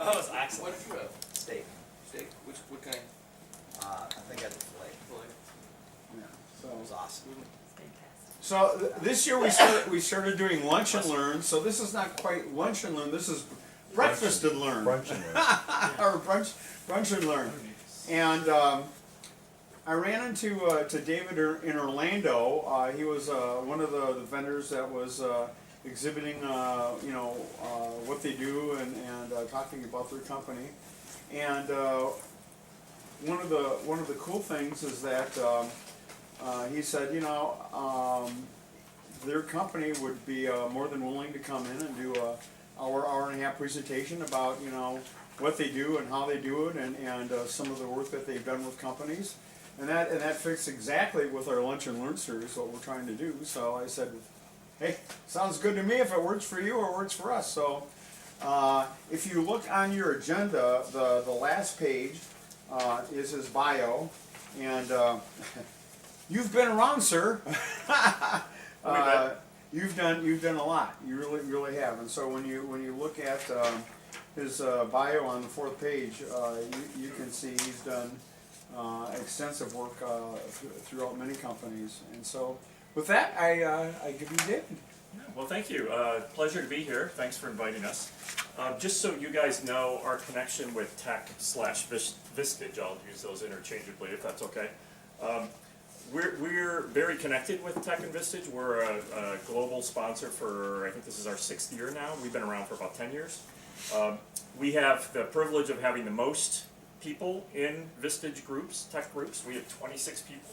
Oh, it's excellent. What did you have? Steak. Steak? What kind? I think I had the filet. Filet? Yeah, It was so awesome. this year we started doing lunch and learn. So this is not quite lunch and learn. This is breakfast and learn, Brunch and learn. or brunch and learn. And I ran into to David in Orlando. He was one of the vendors that was exhibiting, what they do and talking about their company. And one of the cool things is that he said, their company would be more than willing to come in and do a hour and a half presentation about what they do and how they do it and some of the work that they've done with companies. And that fits exactly with our Lunch and Learn series, what we're trying to do. So I said, hey, sounds good to me if it works for you or works for us. So if you look on your agenda, the last page is his bio. And you've been around, sir. You've done a lot. You really have. And so when you look at his bio on the 4th page, you can see he's done extensive work throughout many companies. And so with that, I give you David. Well, thank you. Pleasure to be here. Thanks for inviting us. Just so you guys know our connection with Tech/Vistage, I'll use those interchangeably if that's okay. We're very connected with Tech and Vistage. We're a global sponsor for, I think this is our 6th year now. We've been around for about 10 years. We have the privilege of having the most people in Vistage groups, tech groups. We have 26 people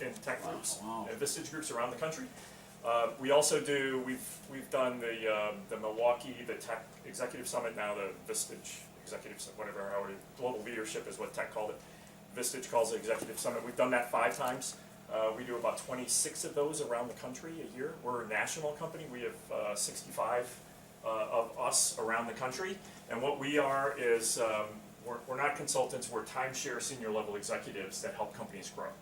in tech groups, and Vistage groups around the country. We also do, we've done the Milwaukee, the Tech Executive Summit, now the Vistage Executive Summit, whatever, Global Leadership is what Tech called it. Vistage calls it Executive Summit. We've done that 5 times. We do about 26 of those around the country a year. We're a national company. We have 65 of us around the country. And what we are is, we're not consultants, we're timeshare senior level executives that help companies grow.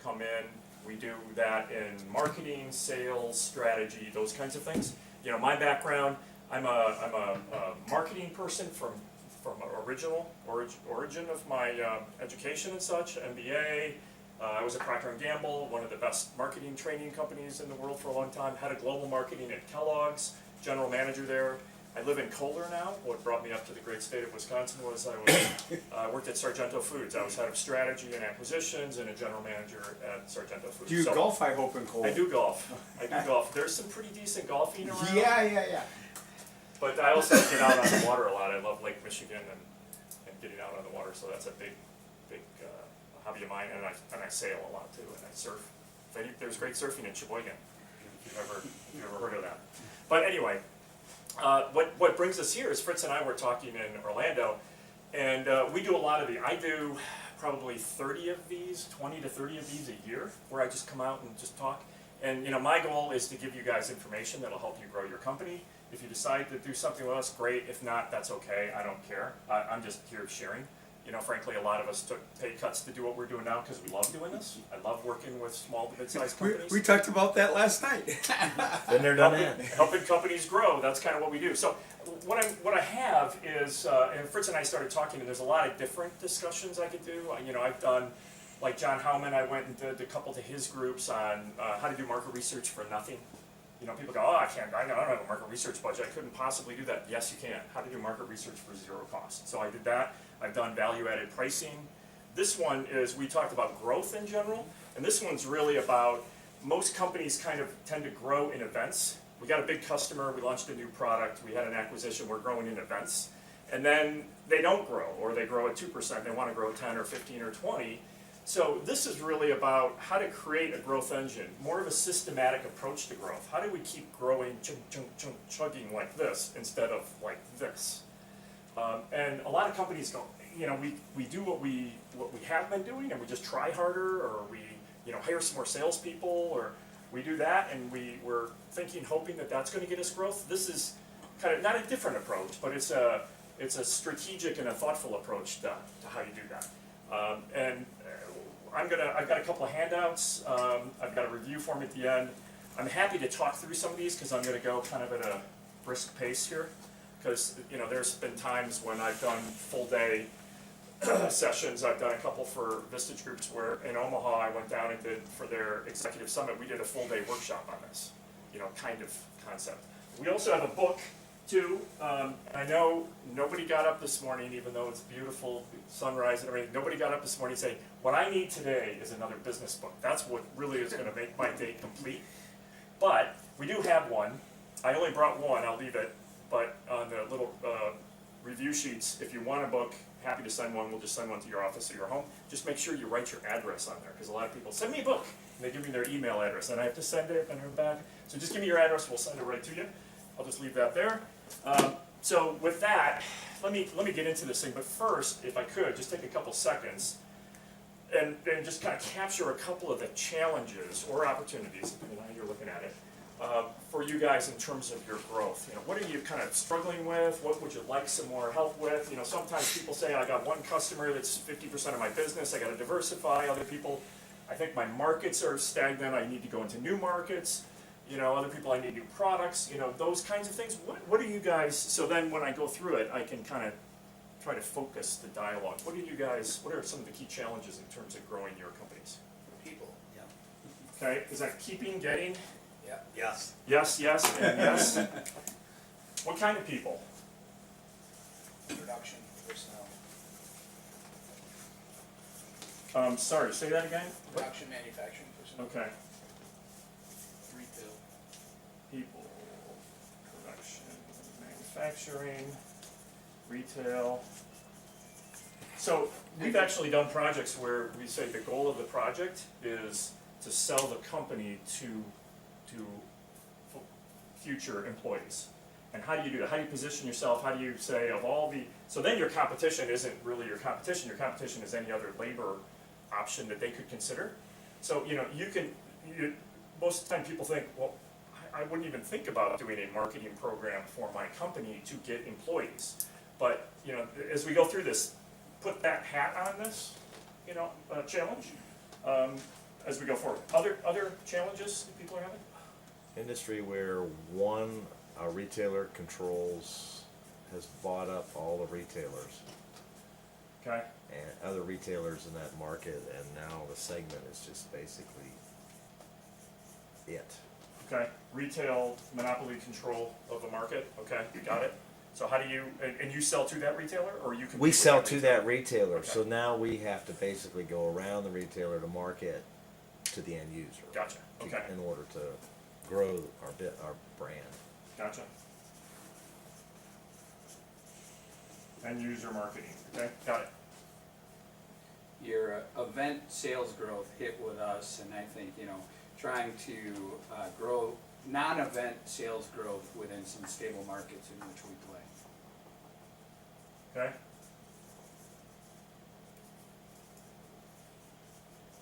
Come in, we do that in marketing, sales, strategy, those kinds of things. My background, I'm a marketing person from origin of my education and such, MBA. I was at Procter & Gamble, one of the best marketing training companies in the world for a long time. Head of global marketing at Kellogg's, general manager there. I live in Kohler now. What brought me up to the great state of Wisconsin was I worked at Sargento Foods. I was head of strategy and acquisitions and a general manager at Sargento Foods. Do you golf, I hope, in Kohler? I do golf. There's some pretty decent golfing around. Yeah. But I also get out on the water a lot. I love Lake Michigan and getting out on the water, so that's a big hobby of mine. And I sail a lot too, and I surf. There's great surfing in Sheboygan, if you've ever heard of that. But anyway, what brings us here is Fritz and I were talking in Orlando, and we do a lot of I do probably 30 of these, 20 to 30 of these a year, where I just come out and just talk. And my goal is to give you guys information that'll help you grow your company. If you decide to do something with us, great. If not, that's okay. I don't care. I'm just here sharing. Frankly, a lot of us took pay cuts to do what we're doing now because we love doing this. I love working with small to mid-sized companies. We talked about that last night. Been there, done that. Helping companies grow, that's kind of what we do. So what I have is, and Fritz and I started talking, and there's a lot of different discussions I could do. I've done, like John Howman, I went and did a couple to his groups on how to do market research for nothing. People go, I don't have a market research budget, I couldn't possibly do that. Yes, you can. How to do market research for 0 cost. So I did that. I've done value-added pricing. This one is, we talked about growth in general, and this one's really about, most companies kind of tend to grow in events. We got a big customer, we launched a new product, we had an acquisition, we're growing in events. And then they don't grow, or they grow at 2%, they want to grow 10 or 15 or 20. So this is really about how to create a growth engine, more of a systematic approach to growth. How do we keep growing, chugging like this instead of like this? And a lot of companies go, we do what we have been doing, and we just try harder, or we hire some more salespeople, or we do that, and we're hoping that that's going to get us growth. This is kind of not a different approach, but it's a strategic and a thoughtful approach to how you do that. I've got a couple of handouts. I've got a review form at the end. I'm happy to talk through some of these because I'm going to go kind of at a brisk pace here, because, you know, there's been times when I've done full day sessions. I've done a couple for Vistage groups where in Omaha, I went down and did, for their executive summit, we did a full day workshop on this, you know, kind of concept. We also have a book too. I know nobody got up this morning, even though it's beautiful sunrise and everything, nobody got up this morning saying, what I need today is another business book. That's what really is gonna make my day complete. But we do have one. I only brought one, I'll leave it, but on the little review sheets, if you want a book, happy to send one, we'll just send one to your office or your home. Just make sure you write your address on there, because a lot of people, send me a book, and they give me their email address, and I have to send it and her back. So just give me your address, we'll send it right to you. I'll just leave that there. So with that, let me get into this thing, but first, if I could, just take a couple seconds and just kind of capture a couple of the challenges or opportunities, depending on how you're looking at it, for you guys in terms of your growth. You know, what are you kind of struggling with? What would you like some more help with? You know, sometimes people say, I got one customer that's 50% of my business, I gotta diversify. Other people, I think my markets are stagnant, I need to go into new markets. You know, other people, I need new products, you know, those kinds of things. What are you guys, so then when I go through it, I can kind of try to focus the dialogue. What are some of the key challenges in terms of growing your companies? People, yeah. Okay, is that keeping, getting? Yeah. Yes. Yes, yes, and yes. What kind of people? Production personnel, Sorry, say that again? production, manufacturing personnel, Okay, retail. people, production, manufacturing, retail. So we've actually done projects where we say the goal of the project is to sell the company to future employees. And how do you do that? How do you position yourself? How do you say of all the, so then your competition isn't really your competition is any other labor option that they could consider. So, you know, most of the time people think, well, I wouldn't even think about doing a marketing program for my company to get employees. But, you know, as we go through this, put that hat on this, you know, challenge, as we go forward. Other challenges that people are having? Industry where a retailer has bought up all the retailers Okay, and other retailers in that market, and now the segment is just basically it. okay. Retail monopoly control of the market, okay, got it. So how do you, and you sell to that retailer, or you compete We with sell that to retailer? that retailer, Okay. so now we have to basically go around the retailer to market to the end user. Gotcha, okay, In order to grow our brand. gotcha. End user marketing, okay, got it. Your event sales growth hit with us, and I think, you know, trying to grow non-event sales growth within some stable markets in which we play. Okay.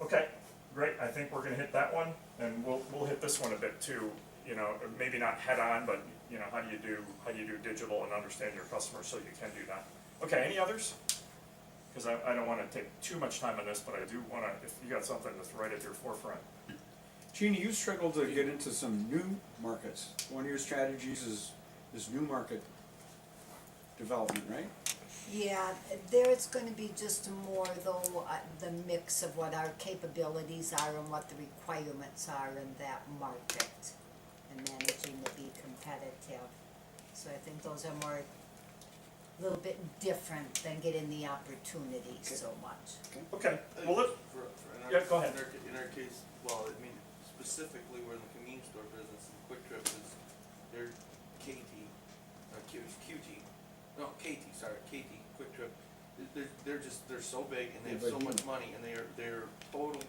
Okay, great, I think we're gonna hit that one, and we'll hit this one a bit too, you know, maybe not head on, but, you know, how do you do digital and understand your customers so you can do that? Okay, any others? Cause I don't wanna take too much time on this, but I do wanna, if you got something that's right at your forefront. Jeannie, you struggled to get into some new markets. One of your strategies is new market development, right? Yeah, there it's gonna be just more though, the mix of what our capabilities are and what the requirements are in that market and managing to be competitive. So I think those are more, a little bit different than getting the opportunity so much. Okay, well, yeah, go ahead. In our case, well, I mean, specifically, we're in the convenience store business, and Quick Trip is, they're KT, Quick Trip. They're so big, and they have so much money, and they're total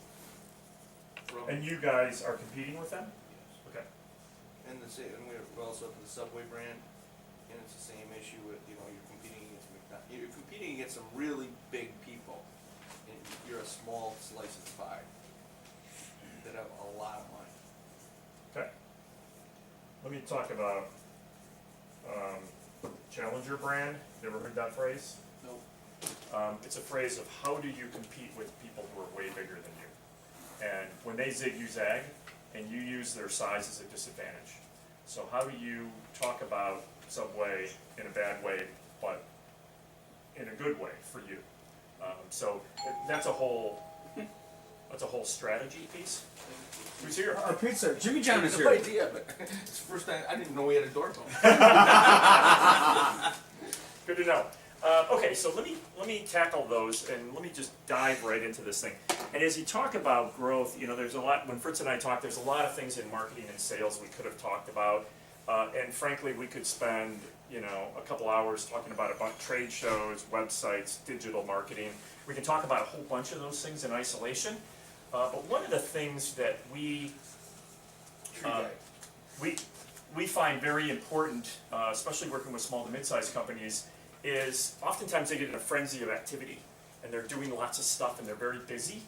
from. and you guys are competing with them? Yes. Okay, And we're also up to the Subway brand, and it's the same issue with, you know, you're competing against McDonald's. You're competing against some really big people, and you're a small slice of the pie that have a lot of money. okay. Let me talk about, challenger brand, you ever heard that phrase? Nope. It's a phrase of how do you compete with people who are way bigger than you? And when they zig, you zag, and you use their size as a disadvantage. So how do you talk about Subway in a bad way, but in a good way for you? So that's a whole strategy piece. Who's here? Our pizza, Jimmy John is It's a here. good idea, but it's the first time, I didn't know we had a doorbell. Good to know. Okay, so let me tackle those, and let me just dive right into this thing. And as you talk about growth, you know, there's a lot, when Fritz and I talk, there's a lot of things in marketing and sales we could have talked about. And frankly, we could spend, you know, a couple hours talking about a bunch of trade shows, websites, digital marketing. We can talk about a whole bunch of those things in isolation. But one of the things that we find very important, especially working with small to mid-sized companies, is oftentimes they get in a frenzy of activity, and they're doing lots of stuff, and they're very busy,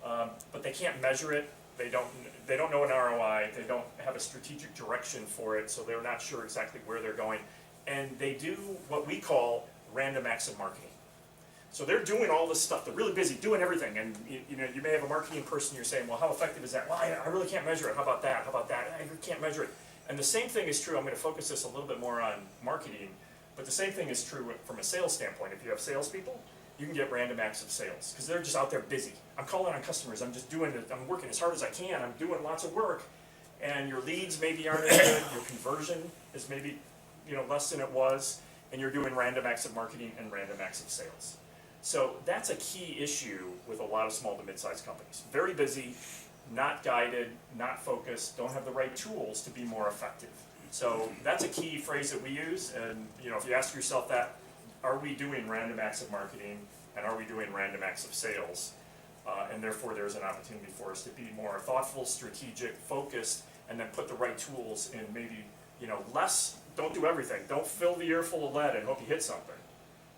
but they can't measure it. They don't know an ROI. They don't have a strategic direction for it, so they're not sure exactly where they're going. And they do what we call random acts of marketing. So they're doing all this stuff. They're really busy doing everything, and you know, you may have a marketing person. You're saying, well, how effective is that? Well, I really can't measure it. How about that? How about that? I can't measure it. And the same thing is true. I'm going to focus this a little bit more on marketing. But the same thing is true from a sales standpoint. If you have salespeople, you can get random acts of sales because they're just out there busy. I'm calling on customers. I'm just doing it. I'm working as hard as I can. I'm doing lots of work, and your leads maybe aren't as good. Your conversion is maybe, you know, less than it was, and you're doing random acts of marketing and random acts of sales. So that's a key issue with a lot of small to mid-sized companies. Very busy, not guided, not focused, don't have the right tools to be more effective. So that's a key phrase that we use, and you know, if you ask yourself that, are we doing random acts of marketing and are we doing random acts of sales? And therefore there's an opportunity for us to be more thoughtful, strategic, focused, and then put the right tools in maybe, you know, less, don't do everything. Don't fill the ear full of lead and hope you hit something.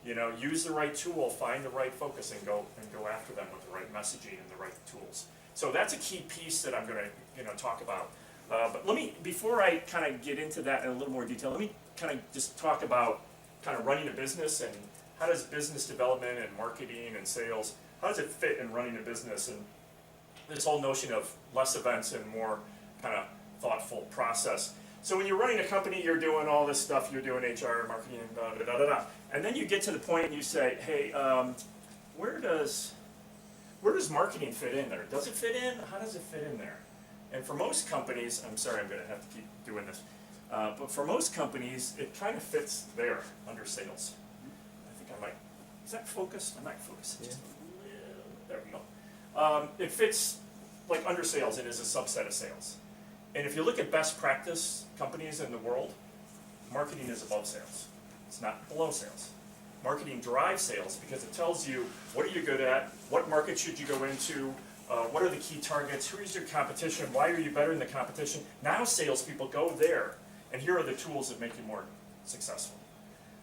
You know, use the right tool, find the right focus, and go after them with the right messaging and the right tools. So that's a key piece that I'm gonna, you know, talk about. But let me, before I kind of get into that in a little more detail, let me kind of just talk about kind of running a business and how does business development and marketing and sales, how does it fit in running a business, and this whole notion of less events and more kind of thoughtful process. So when you're running a company, you're doing all this stuff, you're doing HR, marketing, and then you get to the point and you say, hey, where does marketing fit in there? Does it fit in? How does it fit in there? And for most companies, I'm sorry, I'm going to have to keep doing this, but for most companies, it kind of fits there under sales. I think I might, is that focused? I might focus it just a little, there we go. It fits like under sales, it is a subset of sales. And if you look at best practice companies in the world, marketing is above sales. It's not below sales. Marketing drives sales because it tells you what are you good at, what market should you go into, what are the key targets, who is your competition, why are you better than the competition. Now salespeople go there, and here are the tools that make you more successful.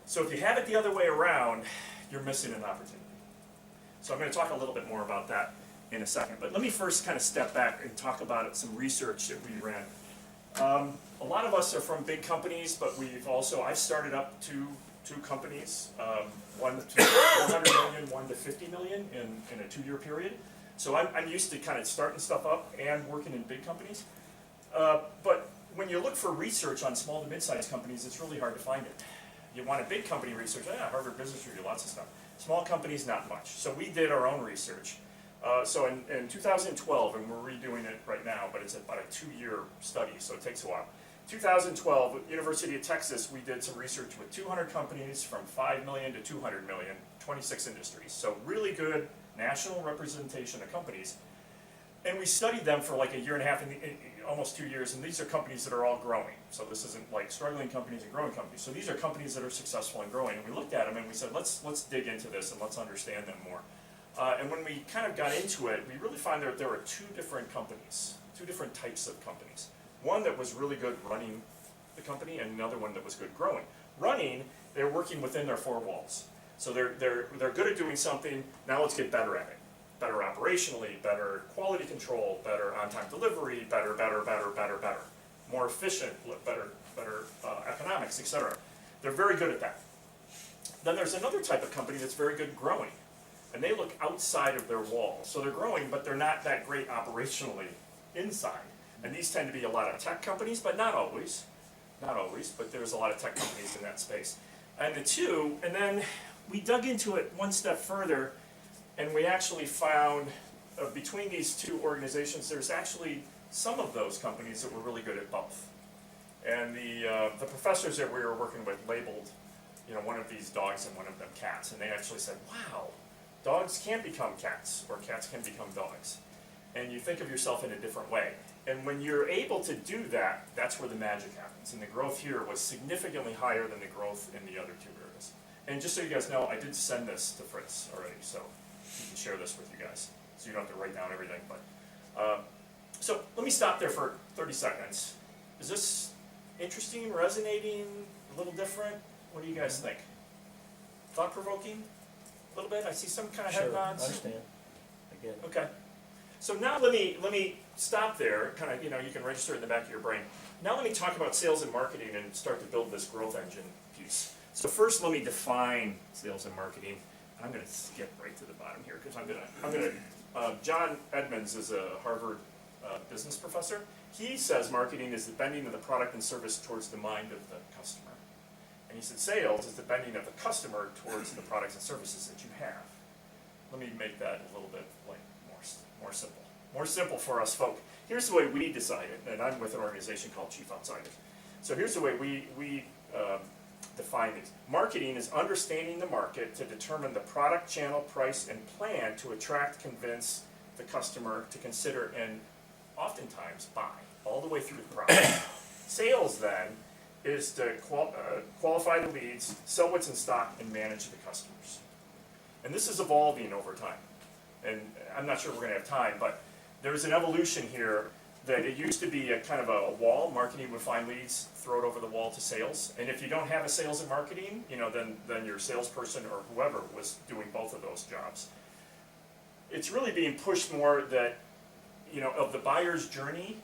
So if you have it the other way around, you're missing an opportunity. So I'm going to talk a little bit more about that in a second. But let me first kind of step back and talk about some research that we ran. A lot of us are from big companies, but I've started up two companies, one to 400 million, one to 50 million in a 2-year period. So I'm used to kind of starting stuff up and working in big companies. But when you look for research on small to mid-sized companies, it's really hard to find it. You want a big company research, Harvard Business Review, lots of stuff. Small companies, not much. So we did our own research. So in 2012, and we're redoing it right now, but it's about a 2-year study, so it takes a while. 2012, at University of Texas, we did some research with 200 companies from 5 million to 200 million, 26 industries. So really good national representation of companies. And we studied them for like a year and a half, almost 2 years, and these are companies that are all growing. So this isn't like struggling companies and growing companies. So these are companies that are successful and growing. And we looked at them and we said, let's dig into this and let's understand them more. And when we kind of got into it, we really found that there were two different companies, two different types of companies. One that was really good running the company, and another one that was good growing. Running, they're working within their 4 walls. So they're good at doing something, now let's get better at it. Better operationally, better quality control, better on-time delivery, better. More efficient, better economics, etc. They're very good at that. Then there's another type of company that's very good growing. And they look outside of their walls. So they're growing, but they're not that great operationally inside. And these tend to be a lot of tech companies, but not always. not always, but there's a lot of tech companies in that space. And then we dug into it one step further, and we actually found between these two organizations, there's actually some of those companies that were really good at both. And the professors that we were working with labeled, one of these dogs and one of them cats, and they actually said, wow, dogs can become cats, or cats can become dogs. And you think of yourself in a different way. And when you're able to do that, that's where the magic happens. And the growth here was significantly higher than the growth in the other two areas. And just so you guys know, I did send this to Fritz already, so he can share this with you guys, so you don't have to write down everything. But so let me stop there for 30 seconds. Is this interesting, resonating, a little different? What do you guys think? Thought-provoking? A little bit? I see some kind of head nods. Understand. I get it. Okay. So now let me stop there, kind of, you can register it in the back of your brain. Now let me talk about sales and marketing and start to build this growth engine piece. So first let me define sales and marketing. And I'm going to skip right to the bottom here because John Edmonds is a Harvard business professor. He says marketing is the bending of the product and service towards the mind of the customer. And he said sales is the bending of the customer towards the products and services that you have. Let me make that a little bit more simple. More simple for us folk. Here's the way we decided, and I'm with an organization called Chief Outsiders. So here's the way we define these. Marketing is understanding the market to determine the product, channel, price, and plan to attract, convince the customer to consider, and oftentimes buy, all the way through the process. Sales, then, is to qualify the leads, sell what's in stock, and manage the customers. And this is evolving over time. And I'm not sure we're going to have time, but there's an evolution here that it used to be a kind of a wall. Marketing would find leads, throw it over the wall to sales. And if you don't have a sales and marketing, then your salesperson or whoever was doing both of those jobs. It's really being pushed more that, of the buyer's journey,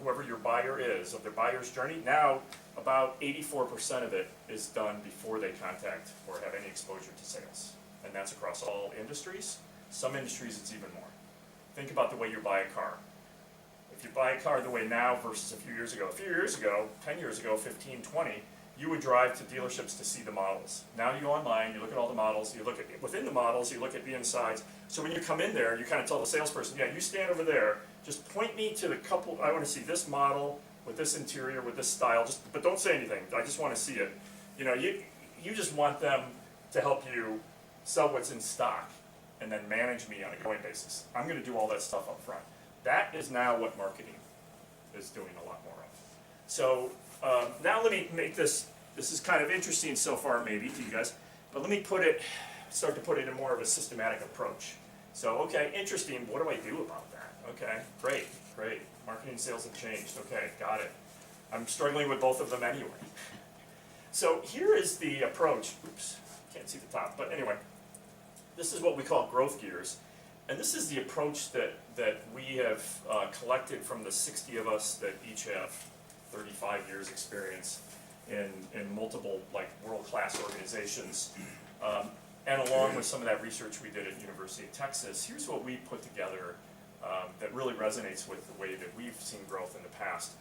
whoever your buyer is, of their buyer's journey, now about 84% of it is done before they contact or have any exposure to sales. And that's across all industries. Some industries it's even more. Think about the way you buy a car. If you buy a car the way now versus a few years ago, 10 years ago, 15, 20, you would drive to dealerships to see the models. Now you go online, you look at all the models, you look at within the models, you look at the insides. So when you come in there, you kind of tell the salesperson, yeah, you stand over there, just point me to the couple, I want to see this model with this interior, with this style, but don't say anything, I just want to see it. You just want them to help you sell what's in stock and then manage me on a going basis. I'm going to do all that stuff up front. That is now what marketing is doing a lot more of. So now let me make this is kind of interesting so far maybe to you guys, but let me start to put it in more of a systematic approach. So, okay, interesting, what do I do about that? Okay, great. Marketing, sales have changed, okay, got it. I'm struggling with both of them anyway. So here is the approach, oops, can't see the top, but anyway, this is what we call growth gears. And this is the approach that we have collected from the 60 of us that each have 35 years experience in multiple world-class organizations. And along with some of that research we did at University of Texas, here's what we put together that really resonates with the way that we've seen growth in the past.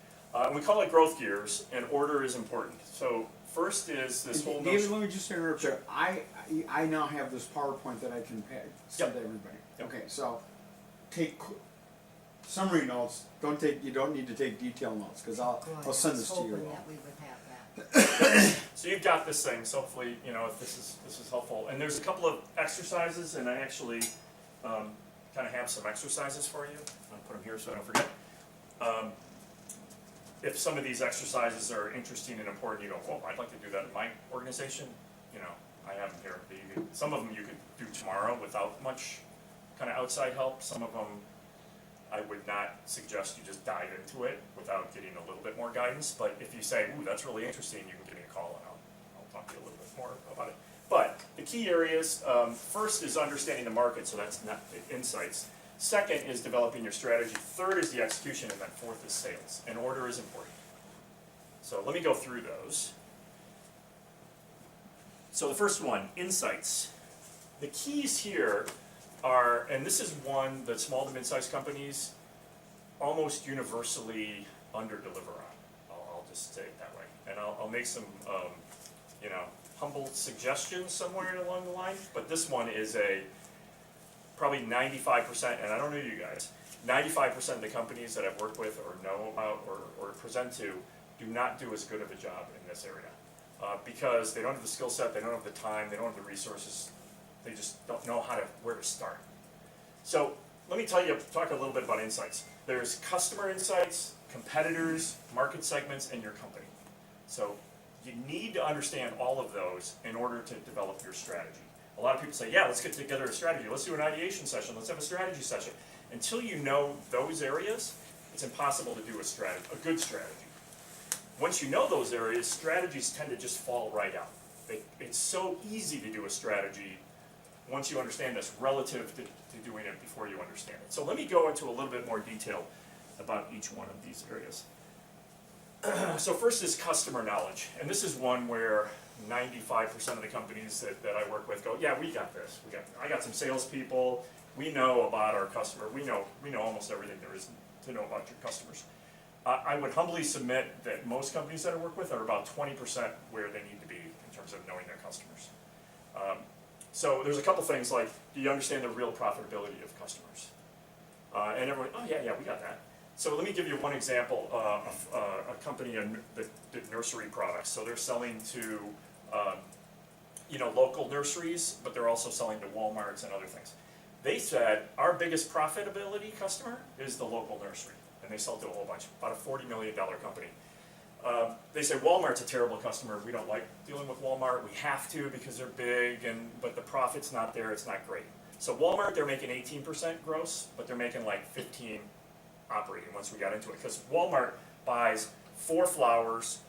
We call it growth gears, and order is important. So first is this whole David, notion. let me just interrupt you. Sure. I now have this PowerPoint that I can send to everybody. Yep. Okay, so take summary notes. You don't need to take detailed notes because I'll send this to you. I was hoping all. that we would have that. So you've got this thing, so hopefully, if this is helpful. And there's a couple of exercises, and I actually kind of have some exercises for you. I'll put them here so I don't forget. If some of these exercises are interesting and important, you go, well, I'd like to do that in my organization. I have them here. Some of them you could do tomorrow without much kind of outside help. Some of them I would not suggest you just dive into it without getting a little bit more guidance. But if you say, ooh, that's really interesting, you can give me a call and I'll talk to you a little bit more about it. But the key areas, first is understanding the market, so that's not insights. Second is developing your strategy. Third is the execution, and then fourth is sales. And order is important. So let me go through those. So the first one, insights. The keys here are, and this is one that small to mid-sized companies almost universally under-deliver on. I'll just say it that way. and I'll make some, you know, humble suggestions somewhere along the line, but this one is probably 95%, and I don't know you guys, 95% of the companies that I've worked with or know about or present to do not do as good of a job in this area. Because they don't have the skill set, they don't have the time, they don't have the resources, they just don't know where to start. So let me talk a little bit about insights. There's customer insights, competitors, market segments, and your company. So you need to understand all of those in order to develop your strategy. A lot of people say, yeah, let's get together a strategy, let's do an ideation session, let's have a strategy session. Until you know those areas, it's impossible to do a good strategy. Once you know those areas, strategies tend to just fall right out. It's so easy to do a strategy once you understand this relative to doing it before you understand it. So let me go into a little bit more detail about each one of these areas. So first is customer knowledge, and this is one where 95% of the companies that I work with go, yeah, we got this. I got some salespeople. We know about our customer. We know almost everything there is to know about your customers. I would humbly submit that most companies that I work with are about 20% where they need to be in terms of knowing their customers. So there's a couple things like, do you understand the real profitability of customers? And everyone, oh yeah, we got that. So let me give you one example of a company that did nursery products. So they're selling to local nurseries, but they're also selling to Walmarts and other things. They said, our biggest profitability customer is the local nursery. And they sell to a whole bunch, about a $40 million company. They say Walmart's a terrible customer. We don't like dealing with Walmart. We have to because they're big, but the profit's not there. It's not great. So Walmart, they're making 18% gross, but they're making like 15 operating once we got into it. Because Walmart buys 4 flowers.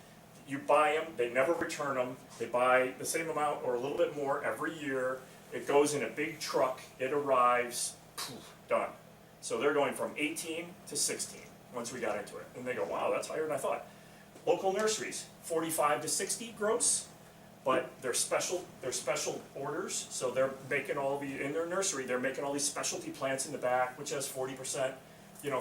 You buy them. They never return them. They buy the same amount or a little bit more every year. It goes in a big truck. It arrives. Poof, done. So they're going from 18 to 16 once we got into it. And they go, wow, that's higher than I thought. Local nurseries, 45 to 60 gross, but they're special orders. So they're making in their nursery, they're making all these specialty plants in the back, which has 40%,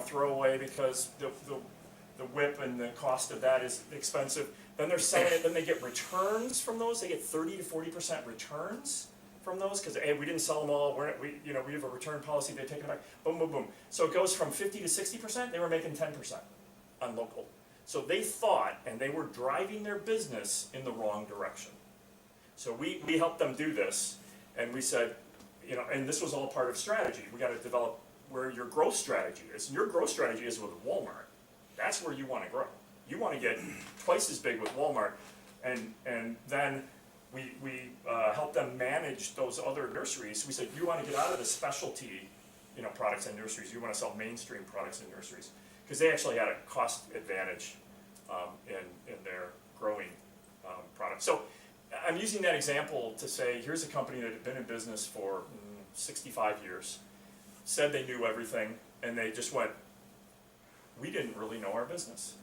throwaway because the whip and the cost of that is expensive. Then they're selling it, then they get returns from those. They get 30 to 40% returns from those because hey, we didn't sell them all. We have a return policy. They take it back. Boom, boom, boom. So it goes from 50 to 60%. They were making 10% on local. So they thought, and they were driving their business in the wrong direction. So we helped them do this, and we said, and this was all part of strategy. We got to develop where your growth strategy is. And your growth strategy is with Walmart. That's where you want to grow. You want to get twice as big with Walmart, and then we help them manage those other nurseries. We said, you want to get out of the specialty, products in nurseries. You want to sell mainstream products in nurseries because they actually had a cost advantage in their growing products. So I'm using that example to say, here's a company that had been in business for 65 years, said they knew everything, and they just went, we didn't really know our business.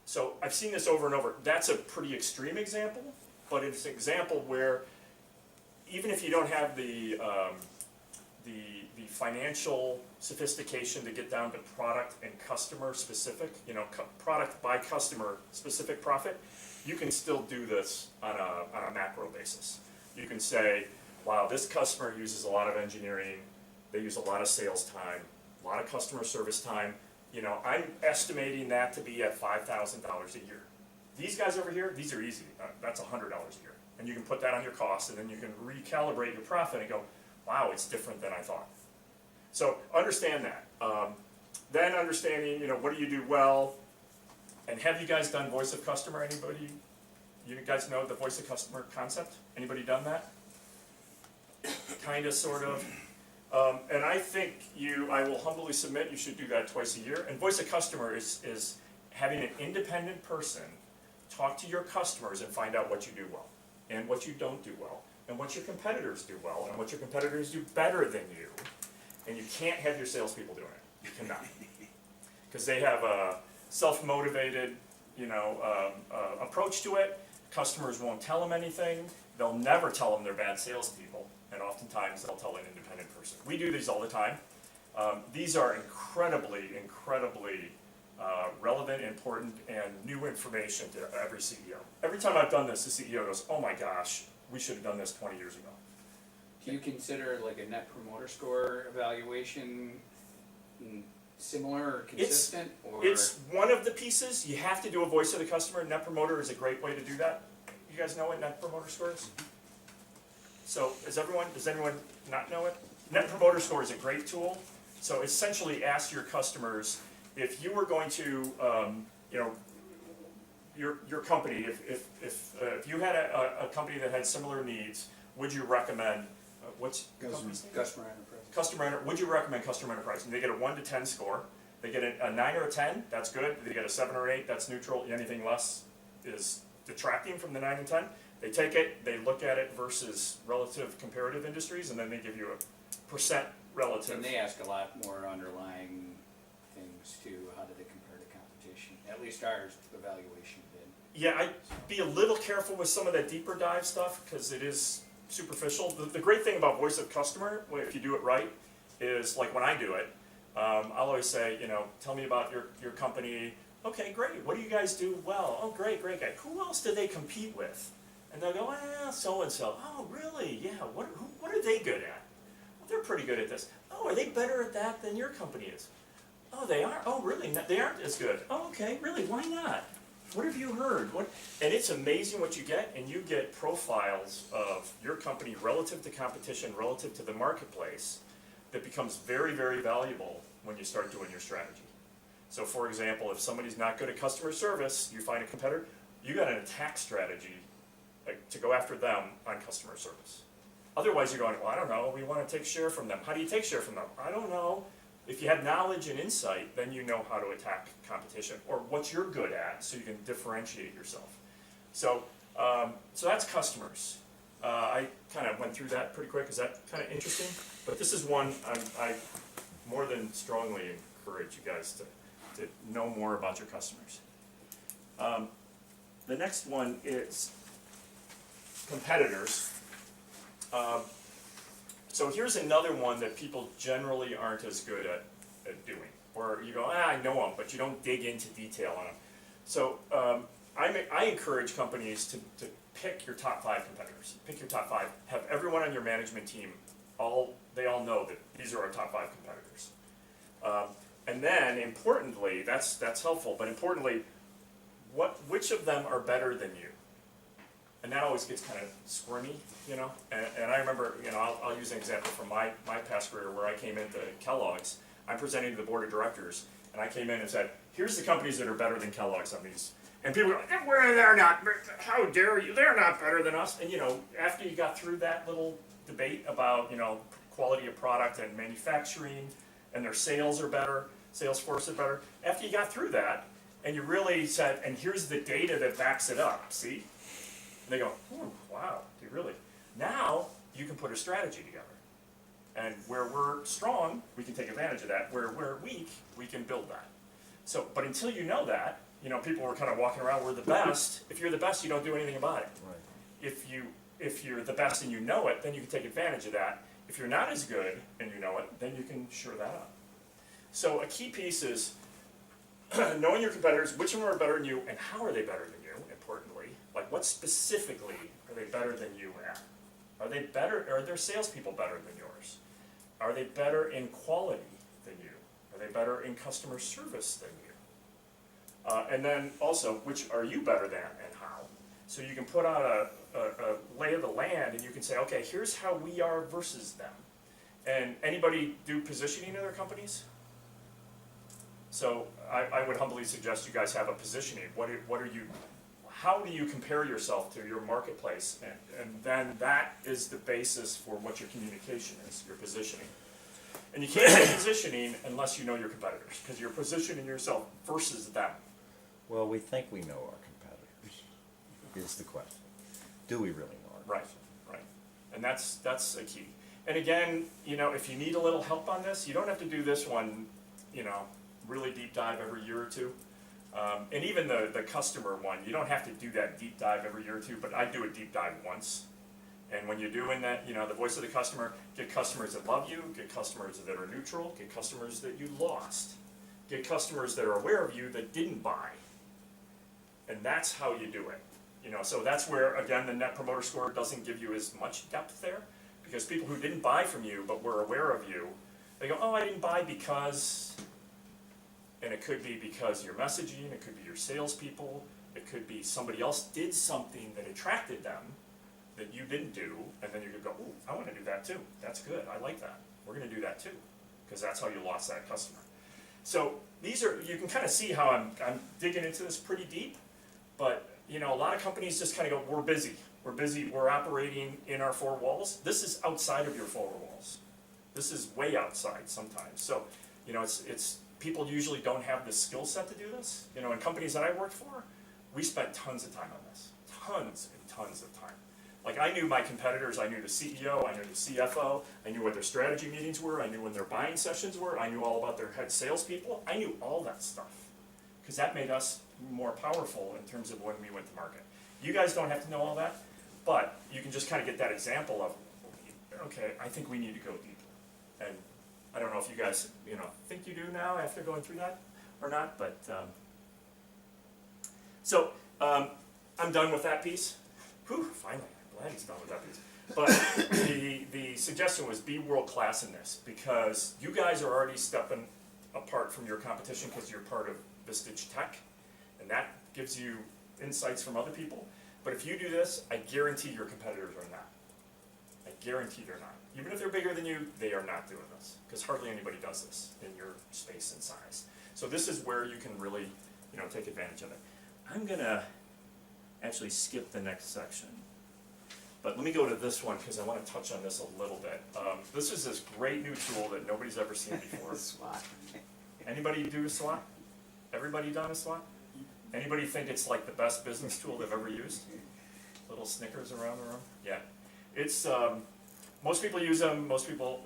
So I've seen this over and over. That's a pretty extreme example, but it's an example where even if you don't have the financial sophistication to get down to product and customer specific, product by customer specific profit, you can still do this on a macro basis. You can say, wow, this customer uses a lot of engineering, they use a lot of sales time, a lot of customer service time. I'm estimating that to be at $5,000 a year. These guys over here, these are easy. That's $100 a year. And you can put that on your cost, and then you can recalibrate your profit and go, wow, it's different than I thought. So understand that. Then understanding, what do you do well? And have you guys done voice of customer? Anybody? You guys know the voice of customer concept? Anybody done that? Kind of, sort of. And I think I will humbly submit you should do that twice a year. And voice of customer is having an independent person talk to your customers and find out what you do well and what you don't do well and what your competitors do well and what your competitors do better than you. And you can't have your salespeople doing it. You cannot. Because they have a self-motivated, approach to it. Customers won't tell them anything. They'll never tell them they're bad salespeople. And oftentimes they'll tell an independent person. We do these all the time. These are incredibly relevant, important, and new information to every CEO. Every time I've done this, the CEO goes, oh my gosh, we should have done this 20 years ago. Do you consider like a net promoter score evaluation similar or consistent, or? It's one of the pieces. You have to do a voice of the customer. Net promoter is a great way to do that. You guys know what net promoter score is? So does anyone not know it? Net promoter score is a great tool. So essentially ask your customers, if you were going to, your company, if you had a company that had similar needs, would you recommend, what's the company's name? Customer enterprise. Would you recommend Customer Enterprise? And they get a 1 to 10 score. They get a 9 or a 10, that's good. They get a 7 or 8, that's neutral. Anything less is detracting from the 9 and 10. They take it, they look at it versus relative comparative industries, and then they give you a percent relative. And they ask a lot more underlying things too. How do they compare to competition? At least ours evaluation did. Yeah, I'd be a little careful with some of that deeper dive stuff because it is superficial. The great thing about voice of customer, if you do it right, is like when I do it, I'll always say, tell me about your company. Okay, great. What do you guys do well? Oh, great. Who else do they compete with? And they'll go, so and so. Oh, really? Yeah. What are they good at? Well, they're pretty good at this. Oh, are they better at that than your company is? Oh, they are. Oh, really? They aren't as good. Oh, okay. Really? Why not? What have you heard? And it's amazing what you get, and you get profiles of your company relative to competition, relative to the marketplace, that becomes very, very valuable when you start doing your strategy. So for example, if somebody's not good at customer service, you find a competitor, you got an attack strategy to go after them on customer service. Otherwise you're going, well, I don't know, we want to take share from them. How do you take share from them? I don't know. If you have knowledge and insight, then you know how to attack competition or what you're good at, so you can differentiate yourself. So, so that's customers. I kind of went through that pretty quick. Is that kind of interesting? But this is one I more than strongly encourage you guys to know more about your customers. The next one is competitors. So here's another one that people generally aren't as good at doing, where you go, I know them, but you don't dig into detail on them. So I encourage companies to pick your top 5 competitors. Pick your top 5. Have everyone on your management team, they all know that these are our top 5 competitors. And then, importantly, that's helpful, but importantly, which of them are better than you? And that always gets kind of squirmy, And I remember, I'll use an example from my past career where I came into Kellogg's. I'm presenting to the board of directors, and I came in and said, here's the companies that are better than Kellogg's on these. And people go, well, they're not, how dare you, they're not better than us. And after you got through that little debate about, quality of product and manufacturing, and their sales are better, sales force are better, after you got through that, and you really said, and here's the data that backs it up, see? And they go, wow, do you really? Now, you can put a strategy together. And where we're strong, we can take advantage of that. Where we're weak, we can build that. So, but until you know that, people were kind of walking around, we're the best. If you're the best, you don't do anything about it. Right. If you're the best and you know it, then you can take advantage of that. If you're not as good and you know it, then you can shore that up. So a key piece is knowing your competitors, which of them are better than you, and how are they better than you, importantly. Like, what specifically are they better than you at? Are their salespeople better than yours? Are they better in quality than you? Are they better in customer service than you? And then also, which are you better than and how? So you can put out a lay of the land and you can say, okay, here's how we are versus them. And anybody do positioning in their companies? So I would humbly suggest you guys have a positioning. How do you compare yourself to your marketplace? And then that is the basis for what your communication is, your positioning. And you can't do positioning unless you know your competitors, because you're positioning yourself versus them. Well, we think we know our competitors, is the question. Do we really know our competitors? Right. And that's a key. And again, if you need a little help on this, you don't have to do this one, really deep dive every year or two. And even the customer one, you don't have to do that deep dive every year or two, but I do a deep dive once. And when you're doing that, the voice of the customer, get customers that love you, get customers that are neutral, get customers that you lost. get customers that are aware of you that didn't buy. And that's how you do it. You know, so that's where, again, the Net Promoter Score doesn't give you as much depth there, because people who didn't buy from you but were aware of you, they go, oh, I didn't buy because, and it could be because your messaging, it could be your salespeople, it could be somebody else did something that attracted them that you didn't do, and then you could go, ooh, I want to do that too. That's good. I like that. We're going to do that too, because that's how you lost that customer. So these are, you can kind of see how I'm digging into this pretty deep, but you know, a lot of companies just kind of go, we're busy, we're operating in our four walls. This is outside of your four walls. This is way outside sometimes. So, you know, it's people usually don't have the skill set to do this. You know, in companies that I worked for, we spent tons of time on this, tons and tons of time. Like I knew my competitors, I knew the CEO, I knew the CFO, I knew what their strategy meetings were, I knew when their buying sessions were, I knew all about their head salespeople, I knew all that stuff. Because that made us more powerful in terms of when we went to market. You guys don't have to know all that, but you can just kind of get that example of, okay, I think we need to go deeper. And I don't know if you guys, you know, think you do now after going through that or not, but I'm done with that piece. Whew, finally. Glad he's done with that piece. But the suggestion was be world-class in this, because you guys are already stepping apart from your competition because you're part of Vistage Tech, and that gives you insights from other people. But if you do this, I guarantee your competitors are not. I guarantee they're not. Even if they're bigger than you, they are not doing this, because hardly anybody does this in your space and size. So this is where you can really, you know, take advantage of it. I'm gonna actually skip the next section. But let me go to this one because I want to touch on this a little bit. This is this great new tool that nobody's ever seen before. SWAT. Anybody do a SWAT? Everybody done a SWAT? Anybody think it's like the best business tool they've ever used? Little Snickers around the room? Yeah. It's, most people use them, most people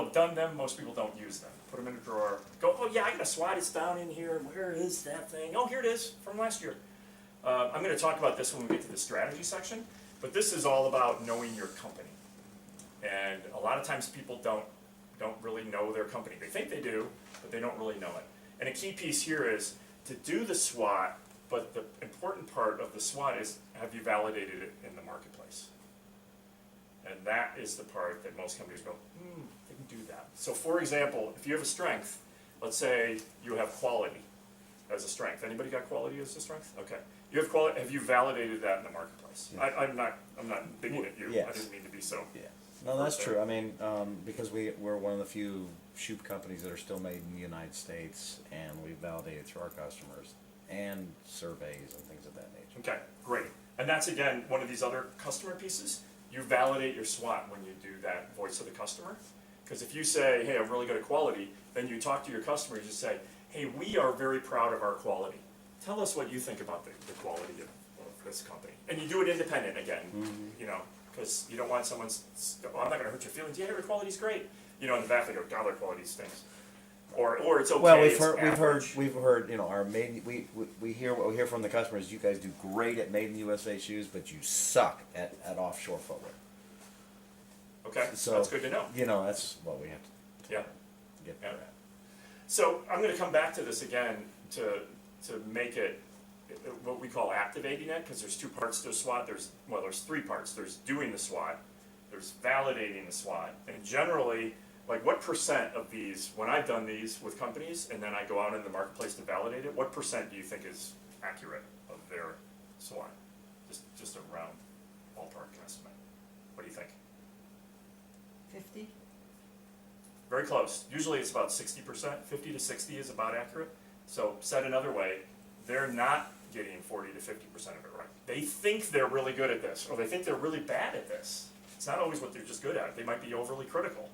have done them, most people don't use them. Put them in a drawer. Go, oh yeah, I got a SWAT, it's down in here. Where is that thing? Oh, here it is from last year. I'm going to talk about this when we get to the strategy section. But this is all about knowing your company. And a lot of times people don't really know their company. They think they do, but they don't really know it. And a key piece here is to do the SWOT, but the important part of the SWOT is, have you validated it in the marketplace? And that is the part that most companies go, they can do that. So for example, if you have a strength, let's say you have quality as a strength. Anybody got quality as a strength? Okay. You have quality. Have you validated that in the marketplace? Yeah. I'm not digging at you. Yes. I didn't mean to be so. Yeah. No, that's true. I mean, because we're one of the few shoe companies that are still made in the United States, and we validate it through our customers and surveys and things of that nature. Okay, great. And that's again one of these other customer pieces. You validate your SWOT when you do that voice of the customer. Because if you say, hey, I'm really good at quality, then you talk to your customers, you say, hey, we are very proud of our quality. Tell us what you think about the quality of this company. And you do it independent again, you know, because you don't want someone's, oh, I'm not going to hurt your feelings. Yeah, your quality's great. You know, in the back they go, God, their quality stinks. Or it's okay. Well, it's we've heard, you know, our made we hear what we hear from the customers. You guys do great at made in the USA shoes, but you suck at offshore footwear. Okay, So that's good to know. You know, that's what we have to Yeah. get Yeah. better at. So I'm going to come back to this again to make it what we call activating it, because there's two parts to a SWOT. There's three parts. There's doing the SWOT, there's validating the SWOT, and generally, like what percent of these, when I've done these with companies and then I go out in the marketplace to validate it, what percent do you think is accurate of their SWOT? Just a round ballpark estimate. What do you think? 50? Very close. Usually it's about 60%. 50 to 60 is about accurate. So said another way, they're not getting 40 to 50% of it right. They think they're really good at this, or they think they're really bad at this. It's not always what they're just good at. They might be overly critical,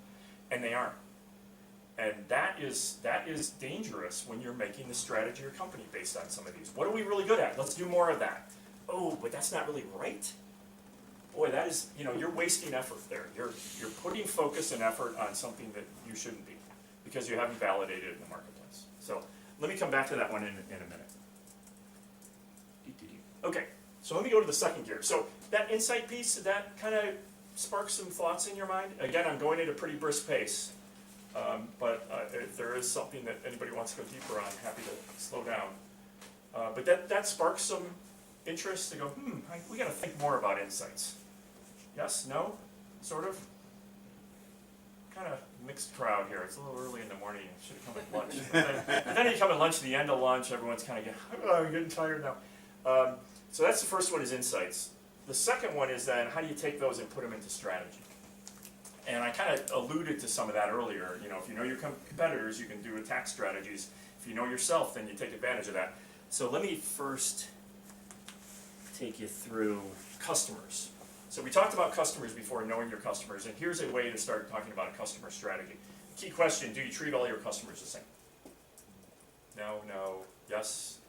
and they aren't. And that is dangerous when you're making the strategy of your company based on some of these. What are we really good at? Let's do more of that. Oh, but that's not really right. Boy, that is, you know, you're wasting effort there. You're putting focus and effort on something that you shouldn't be, because you haven't validated it in the marketplace. So let me come back to that one in a minute. Okay, so let me go to the second gear. So that insight piece, that kind of sparks some thoughts in your mind. Again, I'm going at a pretty brisk pace. But if there is something that anybody wants to go deeper on, happy to slow down. But that sparks some interest to go, we gotta think more about insights. Yes, no, sort of? Kind of mixed crowd here. It's a little early in the morning. I should have come at lunch. But then you come at lunch, the end of lunch, everyone's kind of I'm getting tired now. So that's the first one, is insights. The second one is then, how do you take those and put them into strategy? And I kind of alluded to some of that earlier. You know, if you know your competitors, you can do attack strategies. If you know yourself, then you take advantage of that. So let me first take you through customers. So we talked about customers before, knowing your customers, and here's a way to start talking about a customer strategy. Key question, do you treat all your customers the same? No, no, yes,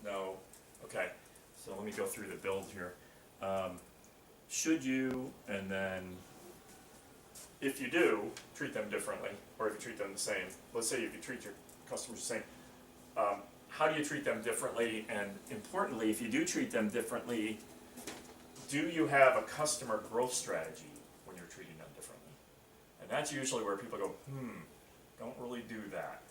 no, okay. So let me go through the build here. Should you, and then if you do, treat them differently, or if you treat them the same. Let's say if you treat your customers the same, how do you treat them differently? And importantly, if you do treat them differently, do you have a customer growth strategy when you're treating them differently? And that's usually where people go, don't really do that.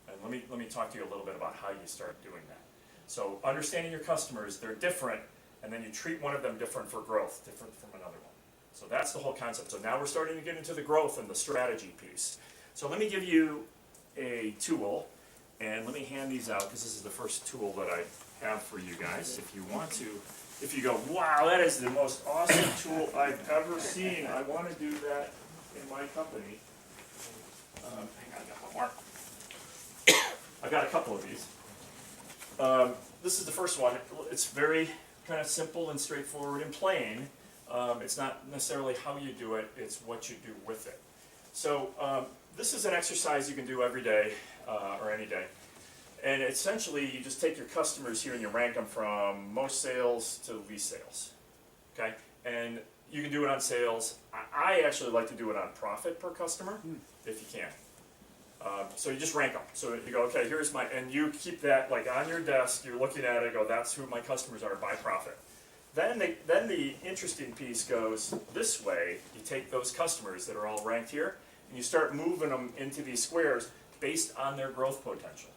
And let me talk to you a little bit about how you start doing that. So understanding your customers, they're different, and then you treat one of them different for growth, different from another one. So that's the whole concept. So now we're starting to get into the growth and the strategy piece. So let me give you a tool, and let me hand these out, because this is the first tool that I have for you guys. If you want to, if you go, wow, that is the most awesome tool I've ever seen, I want to do that in my company. Hang on, I got one more. I've got a couple of these. This is the first one. It's very kind of simple and straightforward and plain. It's not necessarily how you do it, it's what you do with it. So this is an exercise you can do every day or any day. And essentially, you just take your customers here and you rank them from most sales to least sales. Okay? And you can do it on sales. I actually like to do it on profit per customer, if you can. So you just rank them. So you go, okay, here's my, and you keep that like on your desk, you're looking at it, go, that's who my customers are by profit. Then the interesting piece goes this way. You take those customers that are all ranked here, and you start moving them into these squares based on their growth potential.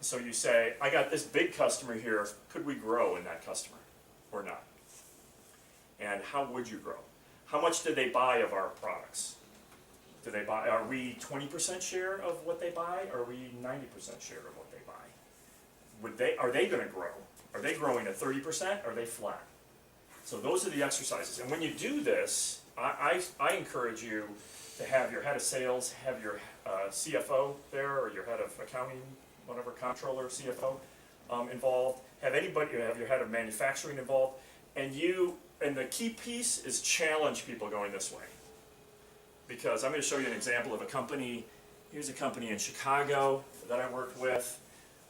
So you say, I got this big customer here, could we grow in that customer or not? And how would you grow? How much do they buy of our products? Do they buy, are we 20% share of what they buy, or are we 90% share of what they buy? Are they gonna grow? Are they growing at 30%, or are they flat? So those are the exercises, and when you do this, I encourage you to have your head of sales, have your CFO there, or your head of accounting, whatever, controller, CFO involved, have your head of manufacturing involved, and the key piece is challenge people going this way. Because I'm going to show you an example of a company. Here's a company in Chicago that I worked with,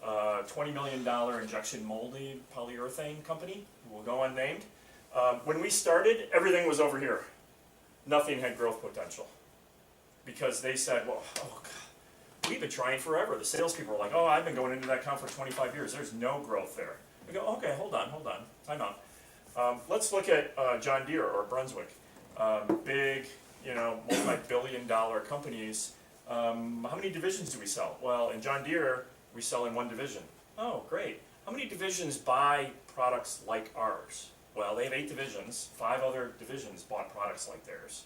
$20 million injection molding polyurethane company, who will go unnamed. When we started, everything was over here. Nothing had growth potential. Because they said, well, oh God, we've been trying forever. The salespeople were like, oh, I've been going into that account for 25 years. There's no growth there. We go, okay, hold on, time out. Let's look at John Deere or Brunswick. Big, multi-billion-dollar companies. How many divisions do we sell? Well, in John Deere, we sell in one division. Oh, great. How many divisions buy products like ours? Well, they have 8 divisions. 5 other divisions bought products like theirs.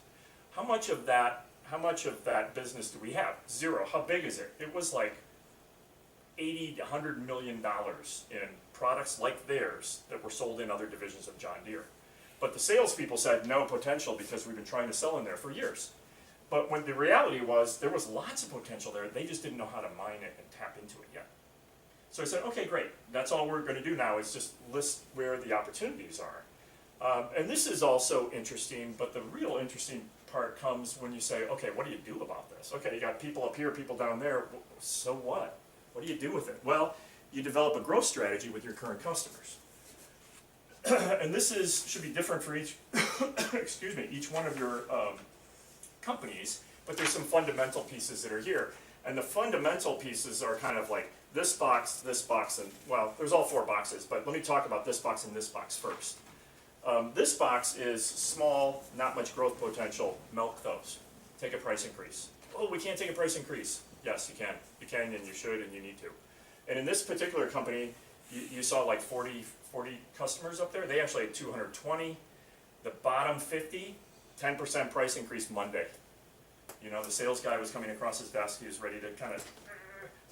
How much of that business do we have? 0. How big is it? It was like $80 to $100 million in products like theirs that were sold in other divisions of John Deere. But the salespeople said no potential because we've been trying to sell in there for years. But when the reality was there was lots of potential there, they just didn't know how to mine it and tap into it yet. So I said, okay, great. That's all we're going to do now is just list where the opportunities are. And this is also interesting, but the real interesting part comes when you say, okay, what do you do about this? Okay, you got people up here, people down there. So what? What do you do with it? Well, you develop a growth strategy with your current customers. And this should be different for each, each one of your companies, but there's some fundamental pieces that are here. And the fundamental pieces are kind of like this box, and, well, there's all 4 boxes, but let me talk about this box and this box first. This box is small, not much growth potential, milk those. Take a price increase. oh, we can't take a price increase. Yes, you can. You can and you should and you need to. And in this particular company, you saw like 40 customers up there. They actually had 220. The bottom 50, 10% price increase Monday. You know, the sales guy was coming across his desk. He was ready to kind of,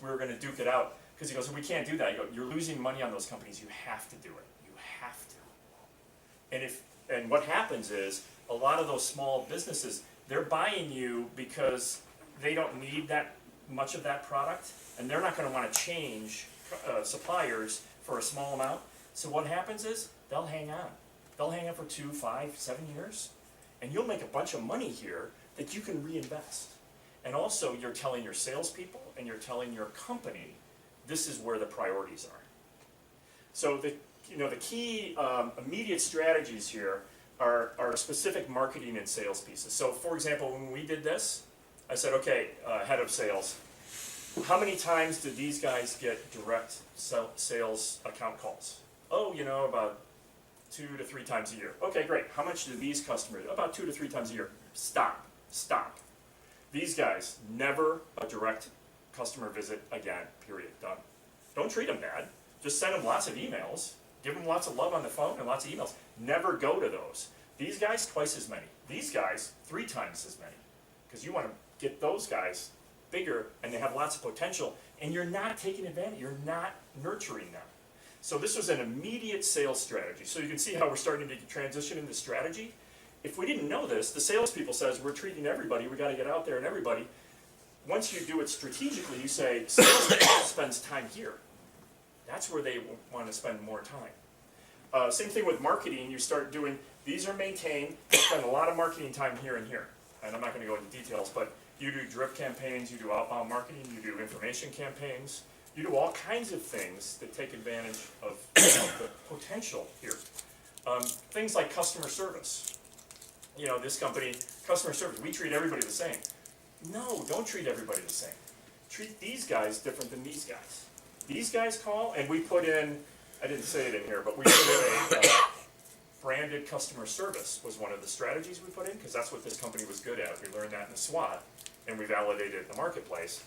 we were going to duke it out. Because he goes, we can't do that. You go, you're losing money on those companies. You have to do it. You have to. And what happens is, a lot of those small businesses, they're buying you because they don't need that much of that product, and they're not going to want to change suppliers for a small amount. So what happens is, they'll hang on. They'll hang on for 2, 5, 7 years, and you'll make a bunch of money here that you can reinvest. And also, you're telling your salespeople and you're telling your company, this is where the priorities are. So the key immediate strategies here are specific marketing and sales pieces. So for example, when we did this, I said, okay, head of sales, how many times did these guys get direct sales account calls? Oh, about 2 to 3 times a year. Okay, great. How much do these customers? About 2 to 3 times a year. Stop. These guys, never a direct customer visit again, period, done. Don't treat them bad. Just send them lots of emails. Give them lots of love on the phone and lots of emails. Never go to those. These guys, twice as many. These guys, 3 times as many. Because you want to get those guys bigger and they have lots of potential, and you're not taking advantage, you're not nurturing them. So this was an immediate sales strategy. So you can see how we're starting to transition into strategy. If we didn't know this, the salespeople says, we're treating everybody, we got to get out there and everybody. Once you do it strategically, you say, sales spends time here. That's where they want to spend more time. Same thing with marketing, you start doing, these are maintained, you spend a lot of marketing time here and here. And I'm not going to go into details, but you do drip campaigns, you do outbound marketing, you do information campaigns, you do all kinds of things that take advantage of the potential here. Things like customer service. This company, customer service, we treat everybody the same. No, don't treat everybody the same. Treat these guys different than these guys. These guys call, and we put in, I didn't say it in here, but we put in a branded customer service was one of the strategies we put in, because that's what this company was good at. We learned that in the SWOT, and we validated it in the marketplace.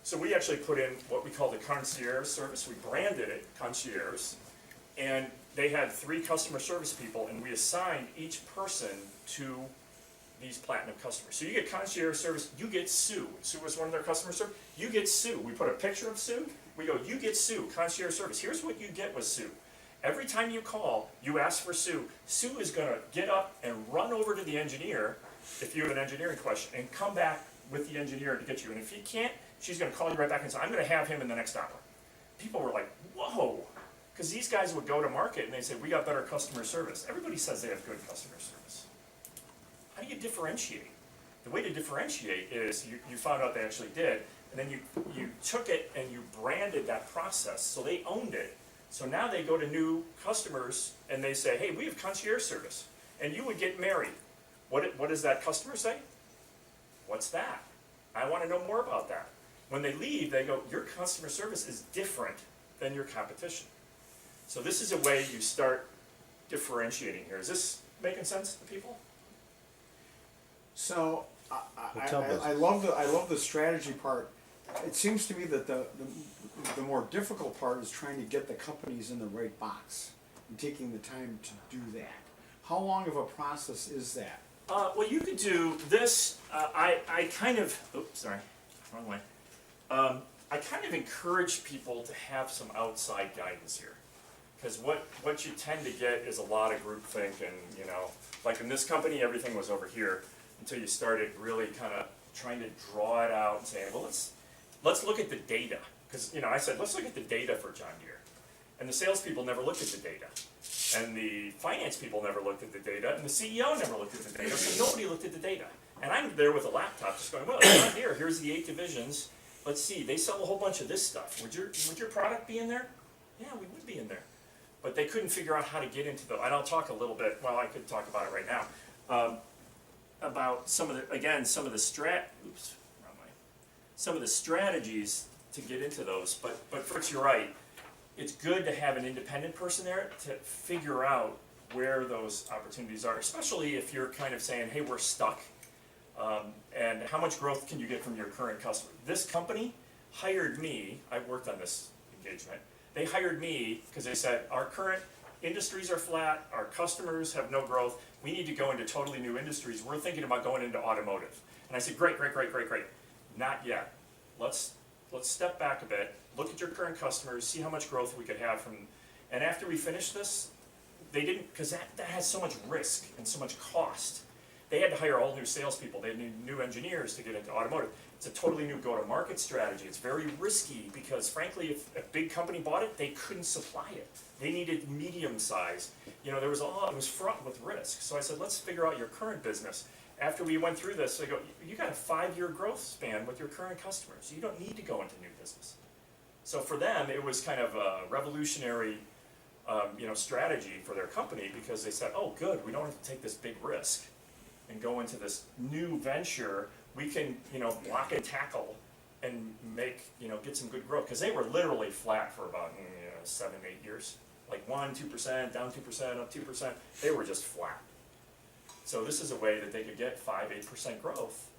So we actually put in what we call the concierge service. We branded it concierge, and they had 3 customer service people, and we assigned each person to these platinum customers. So you get concierge service, you get Sue. Sue was one of their customer service. You get Sue. We put a picture of Sue. We go, you get Sue, concierge service. Here's what you get with Sue. Every time you call, you ask for Sue. Sue is going to get up and run over to the engineer, if you have an engineering question, and come back with the engineer to get you. And if he can't, she's going to call you right back and say, I'm going to have him in the next hour. People were like, whoa. Because these guys would go to market and they say, we got better customer service. Everybody says they have good customer service. How do you differentiate? The way to differentiate is you found out they actually did, and then you took it and you branded that process, so they owned it. So now they go to new customers and they say, hey, we have concierge service. And you would get married. What does that customer say? What's that? I want to know more about that. When they leave, they go, your customer service is different than your competition. So this is a way you start differentiating here. Is this making sense to people? So Hotel business. I love the strategy part. It seems to me that the more difficult part is trying to get the companies in the right box and taking the time to do that. How long of a process is that? Well, you could do this. I kind of, oops, sorry, wrong way. I kind of encourage people to have some outside guidance here. Because what you tend to get is a lot of groupthink, and like in this company, everything was over here until you started really kind of trying to draw it out and saying, well, let's look at the data. Because I said, let's look at the data for John Deere. And the salespeople never looked at the data. And the finance people never looked at the data. And the CEO never looked at the data. So nobody looked at the data. And I'm there with a laptop just going, well, John Deere, here's the 8 divisions. Let's see, they sell a whole bunch of this stuff. Would your product be in there? Yeah, we would be in there. But they couldn't figure out how to get into and I'll talk a little bit, well, I could talk about it right now, about some of the strategies to get into those. But Fritz, you're right. It's good to have an independent person there to figure out where those opportunities are, especially if you're kind of saying, hey, we're stuck. And how much growth can you get from your current customer? This company hired me, I worked on this engagement, they hired me because they said, our current industries are flat, our customers have no growth, we need to go into totally new industries, we're thinking about going into automotive. And I said, great, not yet. Let's step back a bit, look at your current customers, see how much growth we could have from, and after we finish this, they didn't, because that has so much risk and so much cost. They had to hire all new salespeople, they had new engineers to get into automotive. It's a totally new go-to-market strategy. It's very risky because frankly, if a big company bought it, they couldn't supply it. They needed medium size. You know, it was fraught with risk. So I said, let's figure out your current business. After we went through this, I go, you got a 5-year growth span with your current customers. You don't need to go into new business. So for them, it was kind of a revolutionary strategy for their company because they said, oh good, we don't have to take this big risk and go into this new venture. We can, block and tackle and make, get some good growth. Because they were literally flat for about 7, 8 years. Like 1%, 2%, down 2%, up 2%. They were just flat. So this is a way that they could get 5, 8% growth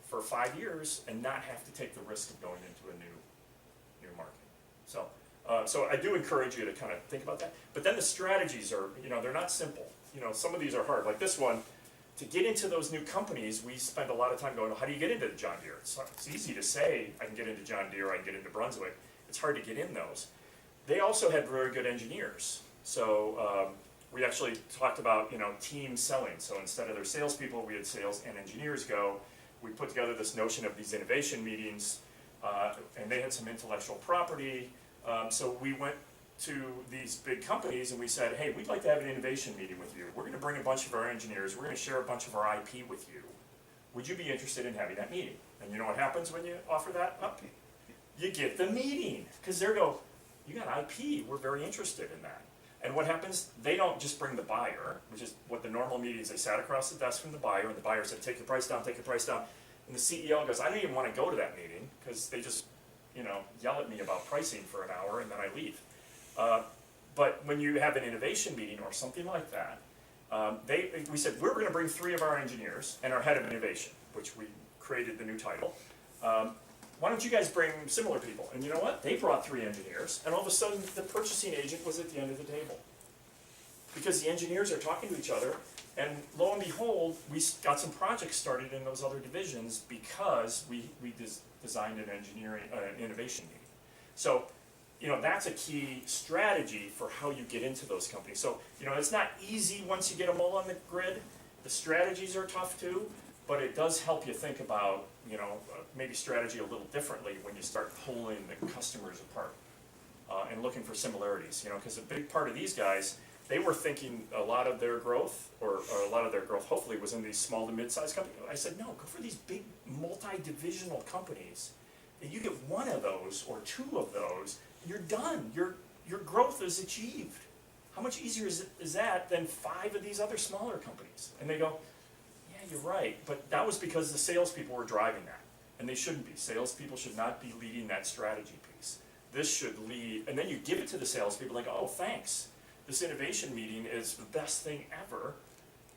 for 5 years and not have to take the risk of going into a new market. So I do encourage you to kind of think about that. But then the strategies are, they're not simple. Some of these are hard. Like this one, to get into those new companies, we spend a lot of time going, how do you get into the John Deere? It's easy to say, I can get into John Deere, I can get into Brunswick. It's hard to get in those. They also had very good engineers. So we actually talked about, team selling. So instead of their salespeople, we had sales and engineers go. We put together this notion of these innovation meetings, and they had some intellectual property. So we went to these big companies and we said, hey, we'd like to have an innovation meeting with you. We're going to bring a bunch of our engineers. We're going to share a bunch of our IP with you. Would you be interested in having that meeting? And you know what happens when you offer that up? You get the meeting. Because they go, you got IP. We're very interested in that. And what happens? They don't just bring the buyer, which is what the normal meetings, they sat across the desk from the buyer, and the buyer said, take your price down, take your price down. And the CEO goes, I don't even want to go to that meeting because they just, yell at me about pricing for an hour and then I leave. But when you have an innovation meeting or something like that, we said, we're going to bring 3 of our engineers and our head of innovation, which we created the new title. Why don't you guys bring similar people? And you know what? They brought 3 engineers, and all of a sudden the purchasing agent was at the end of the table. Because the engineers are talking to each other, and lo and behold, we got some projects started in those other divisions because we designed an innovation meeting. So, that's a key strategy for how you get into those companies. So, it's not easy once you get them all on the grid. The strategies are tough too, but it does help you think about, maybe strategy a little differently when you start pulling the customers apart and looking for similarities. Because a big part of these guys, they were thinking a lot of their growth, or a lot of their growth hopefully was in these small to mid-sized companies. I said, no, go for these big multi-divisional companies. And you get 1 of those or 2 of those, you're done. Your growth is achieved. How much easier is that than 5 of these other smaller companies? And they go, yeah, you're right. But that was because the salespeople were driving that. And they shouldn't be. Salespeople should not be leading that strategy piece. This should lead, and then you give it to the salespeople like, oh, thanks. This innovation meeting is the best thing ever.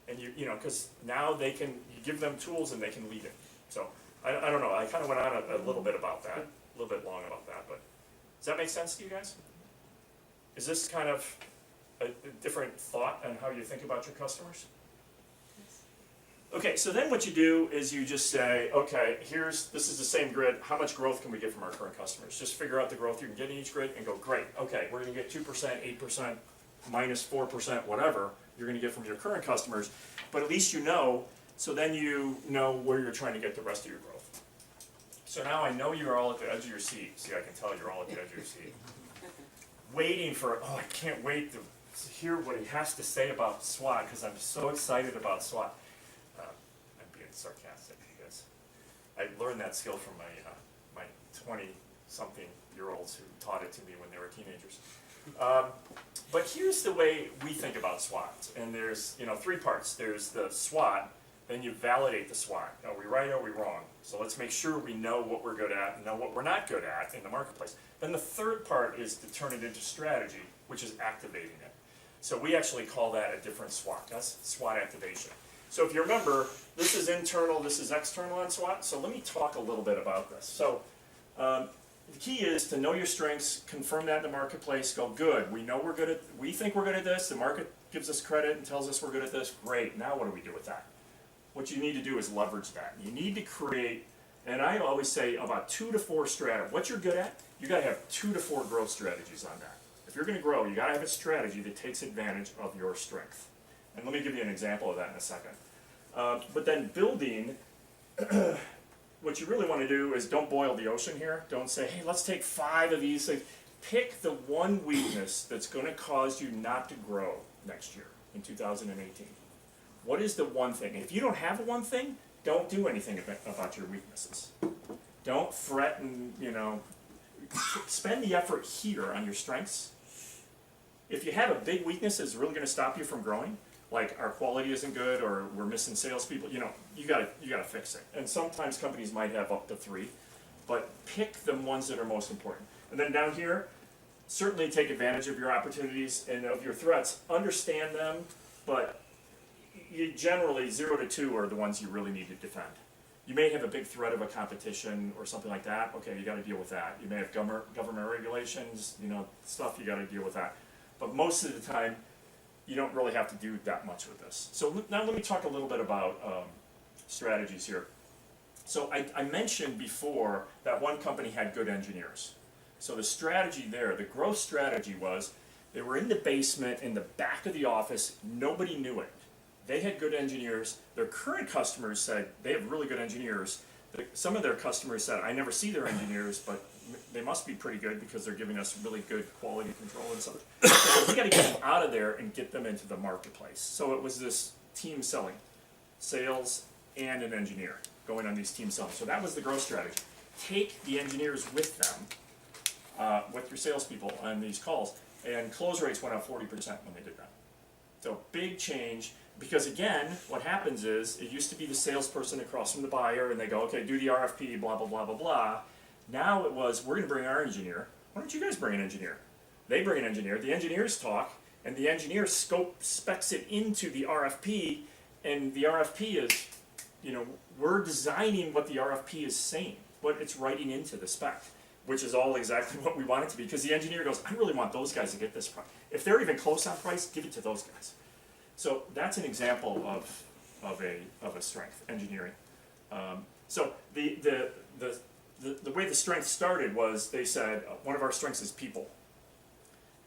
And because now you give them tools and they can lead it. So I don't know, I kind of went on a little bit about that, a little bit long about that, but does that make sense to you guys? Is this kind of a different thought on how you think about your customers? Okay, so then what you do is you just say, okay, this is the same grid, how much growth can we get from our current customers? Just figure out the growth you can get in each grid and go, great, okay, we're gonna get 2%, 8%, minus 4%, whatever you're gonna get from your current customers, but at least so then you know where you're trying to get the rest of your growth. So now I know you're all at the edge of your seat. See, I can tell you're all at the edge of your seat. Waiting for, I can't wait to hear what he has to say about SWOT, because I'm so excited about SWOT. I'm being sarcastic, because I learned that skill from my 20-something-year-olds who taught it to me when they were teenagers. But here's the way we think about SWOT, and there's 3 parts. There's the SWOT, then you validate the SWOT. Are we right, are we wrong? So let's make sure we know what we're good at and know what we're not good at in the marketplace. Then the 3rd part is to turn it into strategy, which is activating it. So we actually call that a different SWOT. That's SWOT activation. So if you remember, this is internal, this is external on SWOT, so let me talk a little bit about this. So the key is to know your strengths, confirm that in the marketplace, go good. We know we think we're good at this, the market gives us credit and tells us we're good at this, great, now what do we do with that? What you need to do is leverage that. You need to create, and I always say about 2 to 4 strategies. What you're good at, you gotta have 2 to 4 growth strategies on that. If you're gonna grow, you gotta have a strategy that takes advantage of your strength. And let me give you an example of that in a second. But then building, what you really wanna do is don't boil the ocean here. Don't say, hey, let's take 5 of these things. Pick the one weakness that's gonna cause you not to grow next year, in 2018. What is the one thing? If you don't have one thing, don't do anything about your weaknesses. Don't fret and, spend the effort here on your strengths. If you have a big weakness that's really gonna stop you from growing, like our quality isn't good or we're missing salespeople, you gotta fix it. And sometimes companies might have up to 3, but pick the ones that are most important. And then down here, certainly take advantage of your opportunities and of your threats. Understand them, but you generally 0 to 2 are the ones you really need to defend. You may have a big threat of a competition or something like that. Okay, you got to deal with that. You may have government regulations, stuff you got to deal with that. But most of the time, you don't really have to do that much with this. So now let me talk a little bit about strategies here. So I mentioned before that one company had good engineers. So the strategy there, the growth strategy was, they were in the basement, in the back of the office, nobody knew it. They had good engineers. Their current customers said they have really good engineers. Some of their customers said, I never see their engineers, but they must be pretty good because they're giving us really good quality control and stuff. So we got to get them out of there and get them into the marketplace. So it was this team selling, sales and an engineer going on these team selling. So that was the growth strategy. Take the engineers with them, with your salespeople on these calls, and close rates went up 40% when they did that. So big change. Because again, what happens is, it used to be the salesperson across from the buyer, and they go, okay, do the RFP, blah, blah, blah, blah, blah. Now it was, we're gonna bring our engineer. Why don't you guys bring an engineer? They bring an engineer, the engineers talk, and the engineer specs it into the RFP, and the RFP is, we're designing what the RFP is saying, what it's writing into the spec, which is all exactly what we want it to be, because the engineer goes, I really want those guys to get this price. If they're even close on price, give it to those guys. So that's an example of a strength, engineering. So the way the strength started was, they said, one of our strengths is people.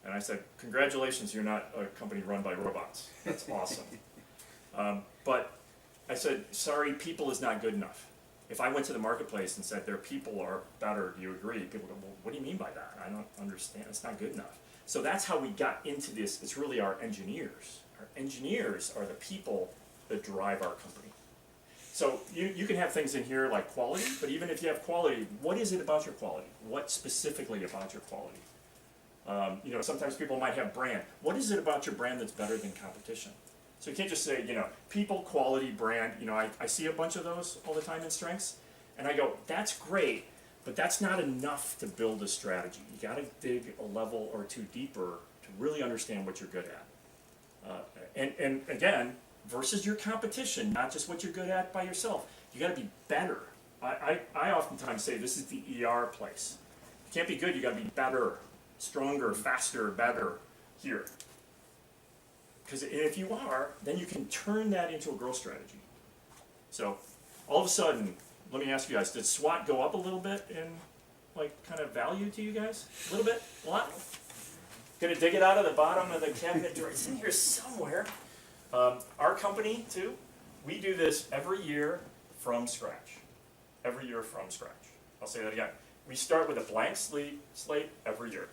And I said, congratulations, you're not a company run by robots. That's awesome. But I said, sorry, people is not good enough. If I went to the marketplace and said their people are better, do you agree? People go, well, what do you mean by that? I don't understand, it's not good enough. So that's how we got into this. It's really our engineers. Our engineers are the people that drive our company. So you can have things in here like quality, but even if you have quality, what is it about your quality? What specifically about your quality? Sometimes people might have brand. What is it about your brand that's better than competition? So you can't just say, people, quality, brand. I see a bunch of those all the time in strengths, and I go, that's great, but that's not enough to build a strategy. You gotta dig a level or 2 deeper to really understand what you're good at. And again, versus your competition, not just what you're good at by yourself. You gotta be better. I oftentimes say this is the ER place. You can't be good, you gotta be better, stronger, faster, better here. Because if you are, then you can turn that into a growth strategy. So all of a sudden, let me ask you guys, did SWOT go up a little bit in kind of value to you guys? A little bit? A lot? Gonna dig it out of the bottom of the cabinet drawer. It's in here somewhere. Our company, too, we do this every year from scratch. Every year from scratch. I'll say that again. We start with a blank slate every year.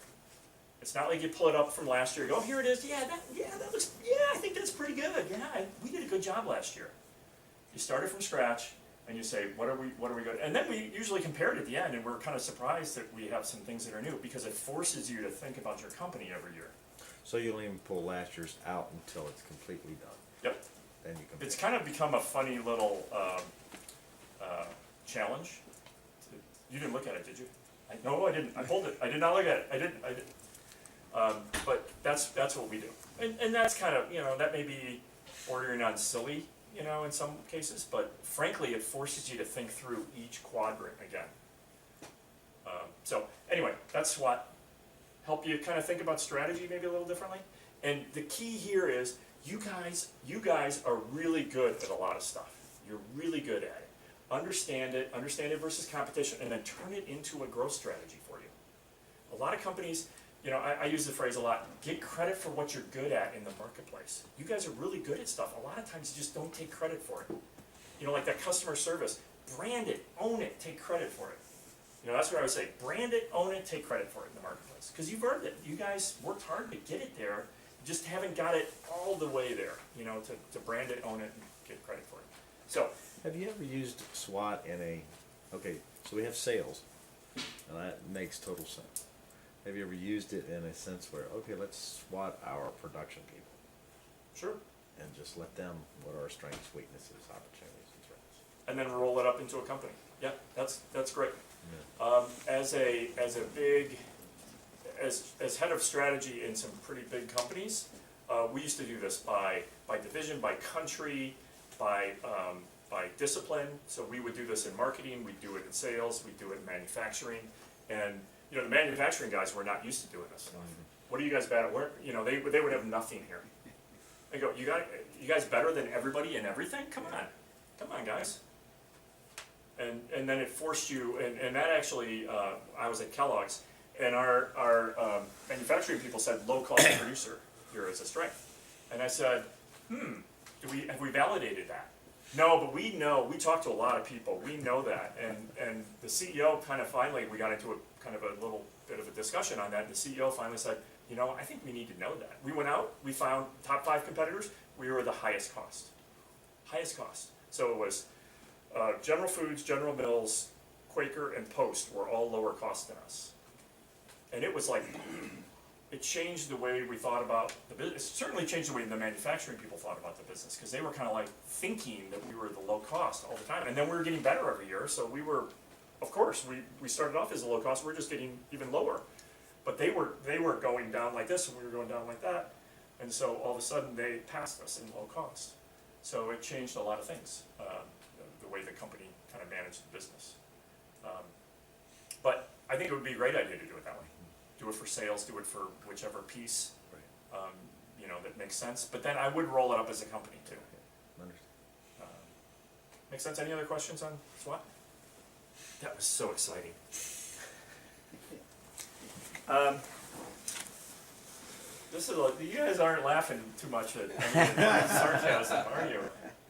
It's not like you pull it up from last year, you go, oh, here it is, that looks, I think that's pretty good, we did a good job last year. You start it from scratch, and you say, what are we good? And then we usually compare it at the end, and we're kind of surprised that we have some things that are new, because it forces you to think about your company every year. So you don't even pull last year's out until it's completely done. Yep. Then you can. It's kind of become a funny little challenge. You didn't look at it, did you? No, I didn't. I pulled it. I did not look at it. I didn't. But that's what we do. And that's kind of, that may be bordering on silly, you know, in some cases, but frankly, it forces you to think through each quadrant again. So anyway, that's SWOT. Help you kind of think about strategy maybe a little differently. And the key here is you guys are really good at a lot of stuff. You're really good at it. Understand it versus competition, and then turn it into a growth strategy for you. A lot of companies, you know, I use the phrase a lot, get credit for what you're good at in the marketplace. You guys are really good at stuff. A lot of times you just don't take credit for it. You know, like that customer service, brand it, own it, take credit for it. You know, that's what I would say, brand it, own it, take credit for it in the marketplace. Because you've earned it. You guys worked hard to get it there, just haven't got it all the way there, you know, to brand it, own it, and get credit for it. So, Have you ever used SWOT in a, okay, so we have sales, and that makes total sense. Have you ever used it in a sense where, okay, let's SWOT our production people sure. and just let them, what are our strengths, weaknesses, opportunities, and threats? And then roll it up into a company. Yeah, that's great. Yeah. As head of strategy in some pretty big companies, we used to do this by division, by country, by discipline. So we would do this in marketing, we'd do it in sales, we'd do it in manufacturing, and you know the manufacturing guys were not used to doing this stuff. What are you guys bad at? Work? You know they would have nothing here. They go, you guys better than everybody in everything? Come on, guys. And then it forced you, and that actually, I was at Kellogg's, and our manufacturing people said low-cost producer here is a strength. And I said, have we validated that? No, but we know, we talked to a lot of people, we know that. And the CEO kind of finally, we got into a kind of a little bit of a discussion on that, and the CEO finally said, you know, I think we need to know that. We went out, we found top 5 competitors, we were the highest cost. Highest cost. So it was General Foods, General Mills, Quaker, and Post were all lower cost than us. And it was like, it changed the way we thought about the business. It certainly changed the way the manufacturing people thought about the business, because they were kind of like thinking that we were the low cost all the time. And then we were getting better every year, so we were, of course, we started off as a low cost, we're just getting even lower. But they were going down like this, and we were going down like that. And so all of a sudden, they passed us in low cost. So it changed a lot of things, the way the company kind of managed the business. But I think it would be a great idea to do it that way. Do it for sales, do it for whichever piece, you know, that makes sense. But then I would roll it up as a company too. Understand. Make sense? Any other questions on SWOT? That was so exciting. This is like, you guys aren't laughing too much at any sarcasm, are you?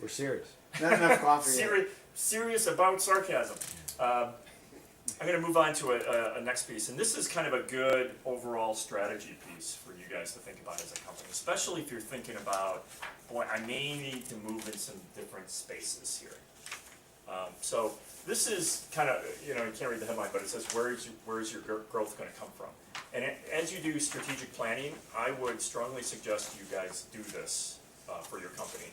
We're serious. Not enough coffee yet. Serious about sarcasm. I'm going to move on to a next piece, and this is kind of a good overall strategy piece for you guys to think about as a company, especially if you're thinking about, boy, I may need to move in some different spaces here. So this is kind of, you know, you can't read the headline, but it says, where's your growth going to come from? And as you do strategic planning, I would strongly suggest you guys do this for your company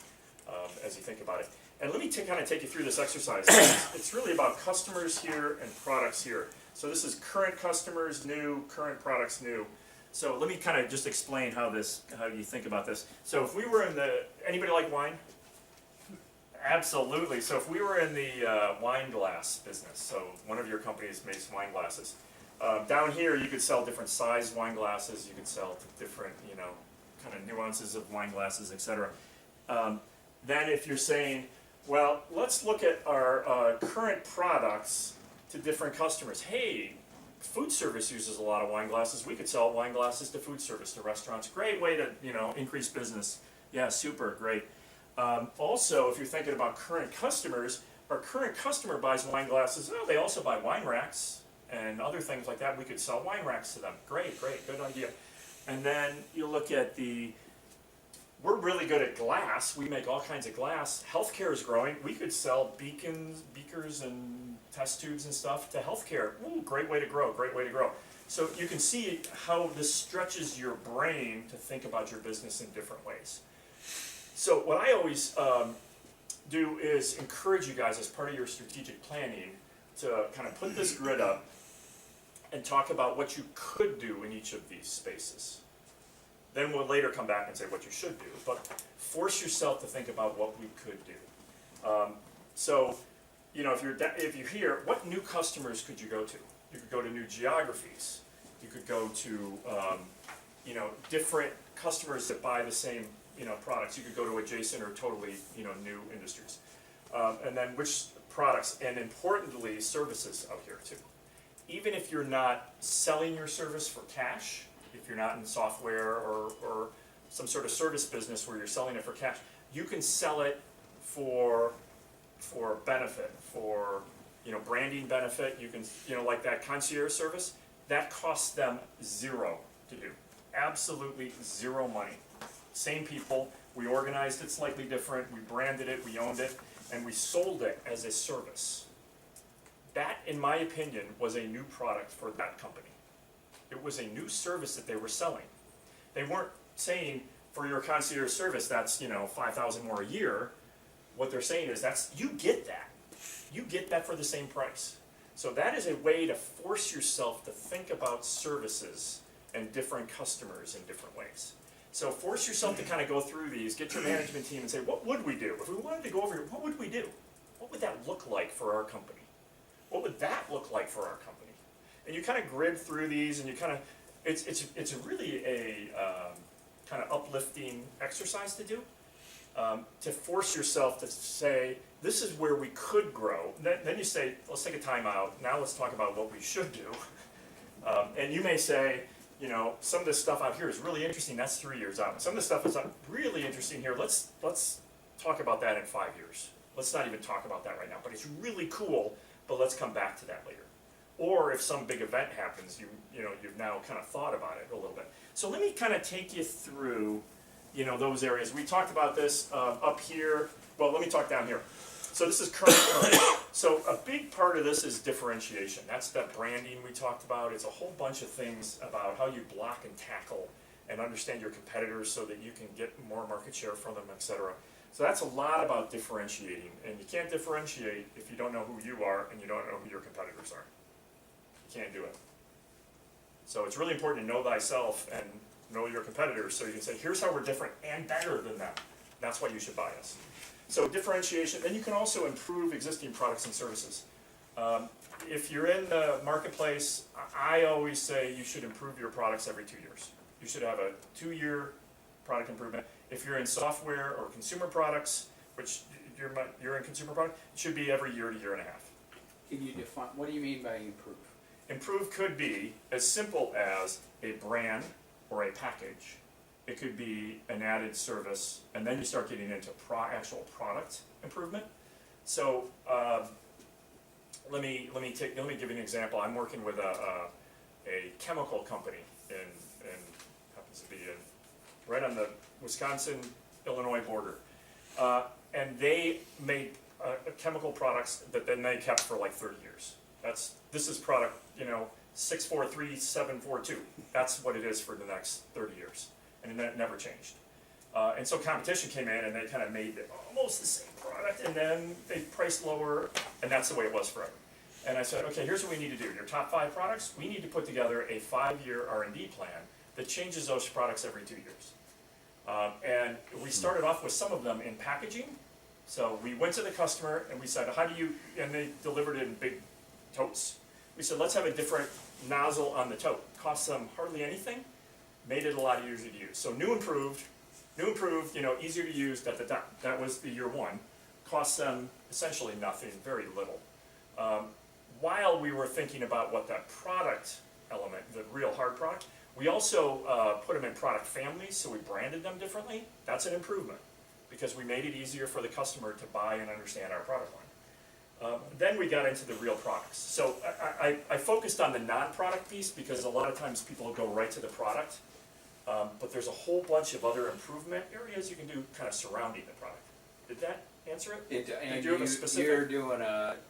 as you think about it. And let me kind of take you through this exercise. It's really about customers here and products here. So this is current customers, new, current products, new. So let me kind of just explain how you think about this. So if we were in anybody like wine? Absolutely. So if we were in the wine glass business, so one of your companies makes wine glasses. Down here you could sell different size wine glasses, you could sell different, you know, kind of nuances of wine glasses, etc. Then if you're saying, well, let's look at our current products to different customers. Hey, food service uses a lot of wine glasses. We could sell wine glasses to food service, to restaurants. Great way to, you know, increase business. Yeah, super, great. Also, if you're thinking about current customers, our current customer buys wine glasses. Oh, they also buy wine racks and other things like that. We could sell wine racks to them. Great, good idea. And then you look at we're really good at glass. We make all kinds of glass. Healthcare is growing. We could sell beakers and test tubes and stuff to healthcare. Ooh, great way to grow, great way to grow. So you can see how this stretches your brain to think about your business in different ways. So what I always do is encourage you guys as part of your strategic planning to kind of put this grid up and talk about what you could do in each of these spaces. Then we'll later come back and say what you should do, but force yourself to think about what we could do. So, you know, if you're here, what new customers could you go to? You could go to new geographies. You could go to, you know, different customers that buy the same, you know, products. You could go to adjacent or totally, you know, new industries. And then which products, and importantly, services out here too. Even if you're not selling your service for cash, if you're not in software or some sort of service business where you're selling it for cash, you can sell it for benefit, for, you know, branding benefit. You can, you know, like that concierge service, that costs them zero to do. Absolutely zero money. Same people, we organized it slightly different, we branded it, we owned it, and we sold it as a service. That, in my opinion, was a new product for that company. It was a new service that they were selling. They weren't saying, for your concierge service, that's, you know, $5,000 more a year. What they're saying is, you get that. You get that for the same price. So that is a way to force yourself to think about services and different customers in different ways. So force yourself to kind of go through these, get your management team and say, what would we do? If we wanted to go over here, what would we do? What would that look like for our company? What would that look like for our company? And you kind of grid through these, and you kind of, it's really a kind of uplifting exercise to do, to force yourself to say, this is where we could grow. Then you say, let's take a time out. Now let's talk about what we should do. And you may say, you know, some of this stuff out here is really interesting. That's 3 years out. Some of the stuff is really interesting here. Let's talk about that in 5 years. Let's not even talk about that right now. But it's really cool. But let's come back to that later. Or if some big event happens, you know, you've now kind of thought about it a little bit. So let me kind of take you through, you know, those areas. We talked about this up here. Well, let me talk down here. So this is current. So a big part of this is differentiation. That's that branding we talked about. It's a whole bunch of things about how you block and tackle and understand your competitors so that you can get more market share from them, et cetera. So that's a lot about differentiating, and you can't differentiate if you don't know who you are and you don't know who your competitors are. You can't do it. So it's really important to know thyself and know your competitors so you can say, here's how we're different and better than them. That's why you should buy us. So differentiation, then you can also improve existing products and services. If you're in the marketplace, I always say you should improve your products every 2 years. You should have a 2-year product improvement. If you're in software or consumer products, which you're in consumer product, it should be every year to year and a half. Can you define, what do you mean by improve? Improve could be as simple as a brand or a package. It could be an added service, and then you start getting into actual product improvement. So let me give you an example. I'm working with a chemical company in happens to be right on the Wisconsin-Illinois border, and they made chemical products that then they kept for like 30 years. This is product, you know, 643742. That's what it is for the next 30 years. And it never changed. And so competition came in and they kind of made almost the same product, and then they priced lower, and that's the way it was forever. And I said, okay, here's what we need to do. Your top 5 products, we need to put together a 5-year R&D plan that changes those products every 2 years. And we started off with some of them in packaging. So we went to the customer and we said, and they delivered it in big totes. We said, let's have a different nozzle on the tote. Cost them hardly anything. Made it a lot easier to use. So new improved, you know, easier to use, that was the year 1. Cost them essentially nothing, very little. While we were thinking about what that product element, the real hard product, we also put them in product families, so we branded them differently. That's an improvement, because we made it easier for the customer to buy and understand our product line. Then we got into the real products. So I focused on the non-product piece because a lot of times people go right to the product. But there's a whole bunch of other improvement areas you can do kind of surrounding the product. Did that answer it? And Did you have a specific? You're doing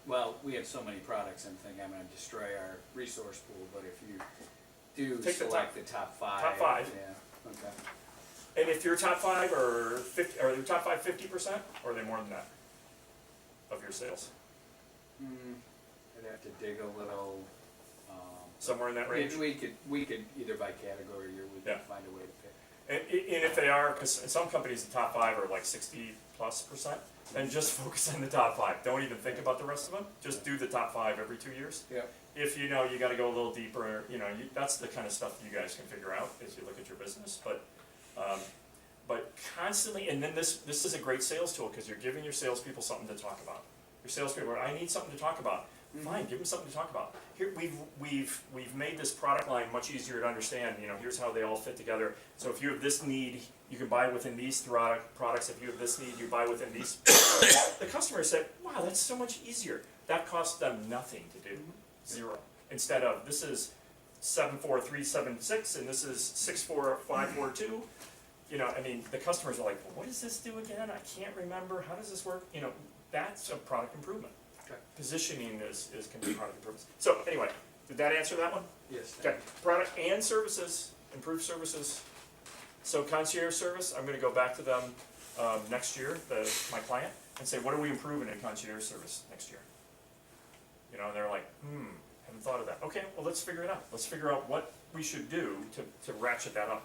well, we have so many products, I'm thinking I'm going to destroy our resource pool, but if you do Take select the top 5. Top 5. Yeah, okay. And if your top 5 are 50, are your top 5 50%, or are they more than that of your sales? I'd have to dig a little. Somewhere in that range? We could either by category or we could Yeah. find a way to pick. And if they are, because in some companies, the top 5 are like 60+%, then just focus on the top 5. Don't even think about the rest of them. Just do the top 5 every 2 years. Yep. If you know you got to go a little deeper, that's the kind of stuff you guys can figure out as you look at your business. But constantly, and then this is a great sales tool because you're giving your salespeople something to talk about. Your salespeople are, I need something to talk about. Fine, give them something to talk about. Here we've made this product line much easier to understand. Here's how they all fit together. So if you have this need, you can buy within these products. If you have this need, you buy within these. The customer said, "Wow, that's so much easier." That costs them nothing to do, 0. Instead of this is 74376 and this is 64542. The customers are like, well, what does this do again? I can't remember. How does this work? That's a product improvement. Okay. Positioning can be product improvements. So anyway, did that answer that one? Yes. Okay, product and services, improved services. So concierge service, I'm gonna go back to them next year, my client, and say, what are we improving in concierge service next year? And they're like, haven't thought of that. Okay, well, let's figure it out. Let's figure out what we should do to ratchet that up.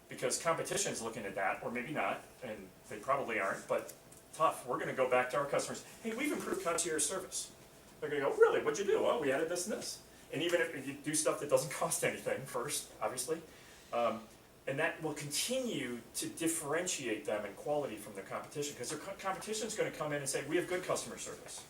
Because competition's looking at that, or maybe not, and they probably aren't, but tough. We're gonna go back to our customers, hey, we've improved concierge service. They're gonna go, really, what'd you do? Well, we added this and this. And even if you do stuff that doesn't cost anything first, obviously, and that will continue to differentiate them in quality from their competition, because their competition's gonna come in and say, we have good customer service.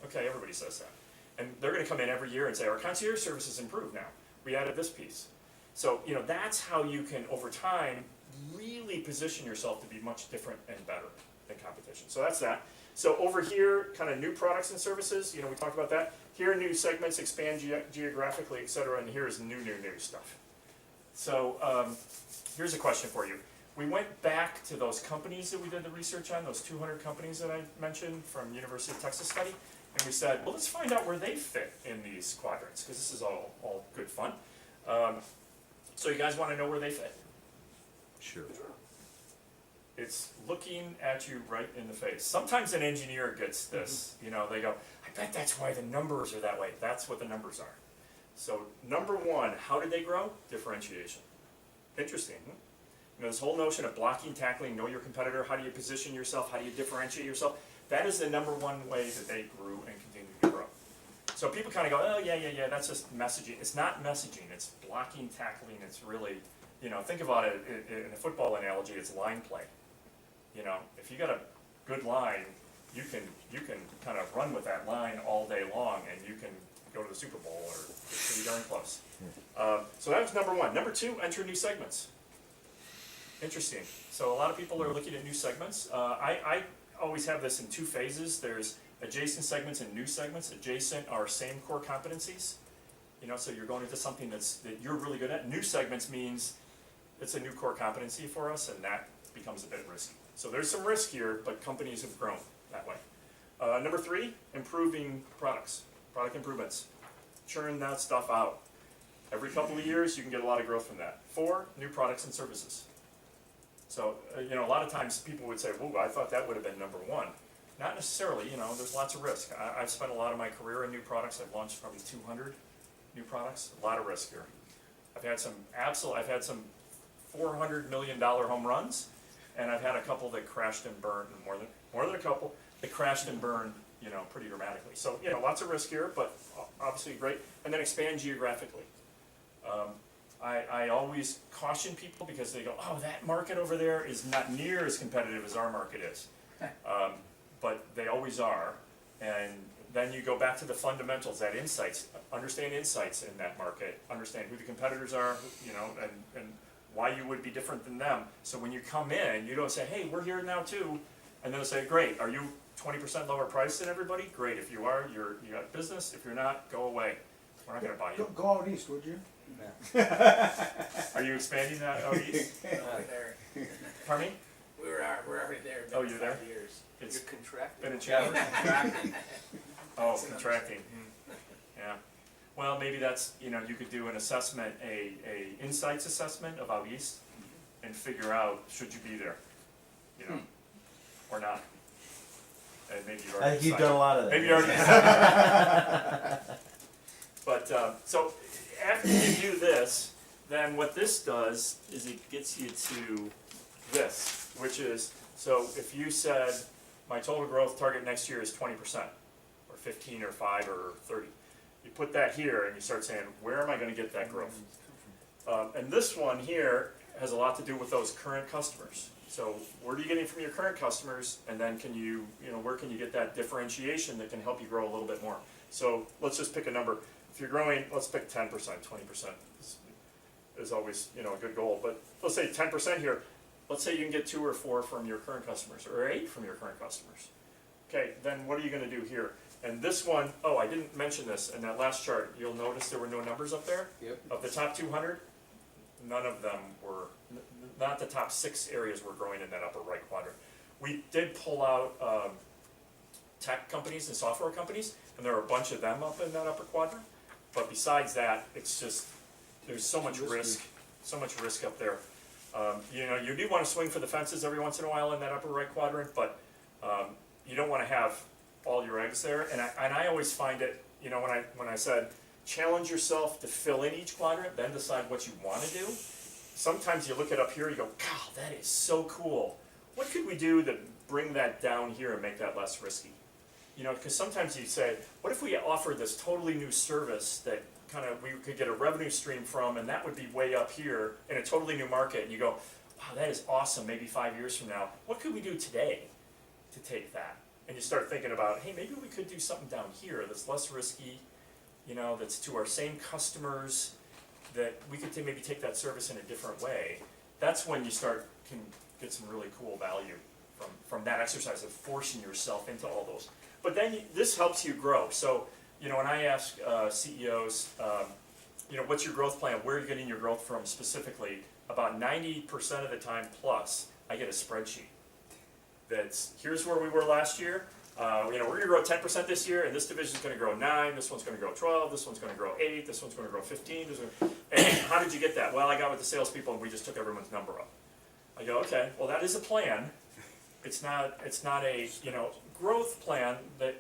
Okay, everybody says that. And they're gonna come in every year and say, our concierge service is improved now. We added this piece. So, that's how you can, over time, really position yourself to be much different and better than competition. So that's that. So over here, kind of new products and services, we talked about that. Here are new segments, expand geographically, et cetera, and here's new stuff. So here's a question for you. We went back to those companies that we did the research on, those 200 companies that I mentioned from University of Texas study, and we said, well, let's find out where they fit in these quadrants, because this is all good fun. So you guys want to know where they fit? Sure. It's looking at you right in the face. Sometimes an engineer gets this, they go, I bet that's why the numbers are that way. That's what the numbers are. So number 1, how did they grow? Differentiation. Interesting. This whole notion of blocking, tackling, know your competitor, how do you position yourself, how do you differentiate yourself? That is the number 1 way that they grew and continue to grow. So people kind of go, oh yeah, that's just messaging. It's not messaging, it's blocking, tackling, it's really, think about it in a football analogy, it's line play. If you got a good line, you can kind of run with that line all day long and you can go to the Super Bowl or get pretty darn close. So that was number 1. Number 2, enter new segments. Interesting. So a lot of people are looking at new segments. I always have this in 2 phases. There's adjacent segments and new segments. Adjacent are same core competencies. So you're going into something that you're really good at. New segments means it's a new core competency for us, and that becomes a bit risky. So there's some risk here, but companies have grown that way. Number 3, improving products, product improvements. Churn that stuff out. Every couple of years, you can get a lot of growth from that. 4, new products and services. So, a lot of times people would say, whoa, I thought that would have been number 1. Not necessarily, there's lots of risk. I've spent a lot of my career in new products. I've launched probably 200 new products. A lot of risk here. I've had some $400 million home runs, and I've had a couple that crashed and burned, more than a couple that crashed and burned, pretty dramatically. So, lots of risk here, but obviously great. And then expand geographically. I always caution people because they go, oh, that market over there is not near as competitive as our market is. But they always are. And then you go back to the fundamentals, that insights, understand insights in that market, understand who the competitors are, and why you would be different than them. So when you come in, you don't say, hey, we're here now too. And they'll say, great, are you 20% lower price than everybody? Great, if you are, you got business. If you're not, go away. We're not gonna buy you. Go out east, would you? Are you expanding that out east? There. Pardon me? We're already there. Oh, you're there? 5 years. It's You're contracting. been a challenge. Oh, contracting. Yeah. Well, maybe that's, you could do an assessment, a insights assessment of out east, and figure out, should you be there, or not. And maybe you've I already think you've decided. done a lot of that. Maybe you already decided. But, so, after you do this, then what this does is it gets you to this, which is, so if you said, my total growth target next year is 20%, or 15, or 5, or 30. You put that here and you start saying, where am I gonna get that growth? And this one here has a lot to do with those current customers. So where are you getting from your current customers, and then can you, where can you get that differentiation that can help you grow a little bit more? So let's just pick a number. If you're growing, let's pick 10%, 20% is always, a good goal. But let's say 10% here. Let's say you can get 2 or 4 from your current customers, or 8 from your current customers. Okay, then what are you gonna do here? And this one, oh, I didn't mention this in that last chart. You'll notice there were no numbers up there. Yep. Of the top 200, none of them were, not the top 6 areas were growing in that upper right quadrant. We did pull out tech companies and software companies, and there are a bunch of them up in that upper quadrant. But besides that, it's just, there's so much risk up there. You do want to swing for the fences every once in a while in that upper right quadrant, but you don't want to have all your eggs there. And I always find it, when I said challenge yourself to fill in each quadrant, then decide what you want to do. Sometimes you look it up here, you go, God, that is so cool. What could we do to bring that down here and make that less risky? Because sometimes you say, what if we offered this totally new service that kind of we could get a revenue stream from, and that would be way up here in a totally new market, and you go, wow, that is awesome, maybe 5 years from now. What could we do today to take that? And you start thinking about, hey, maybe we could do something down here that's less risky, that's to our same customers, that we could maybe take that service in a different way. That's when you can get some really cool value from that exercise of forcing yourself into all those. But then this helps you grow. So, when I ask CEOs, what's your growth plan? Where are you getting your growth from specifically? About 90% of the time plus, I get a spreadsheet. That's, here's where we were last year. We're gonna grow 10% this year, and this division's gonna grow 9, this one's gonna grow 12, this one's gonna grow 8, this one's gonna grow 15. And how did you get that? Well, I got with the salespeople and we just took everyone's number up. I go, okay, well that is a plan. It's not a, growth plan that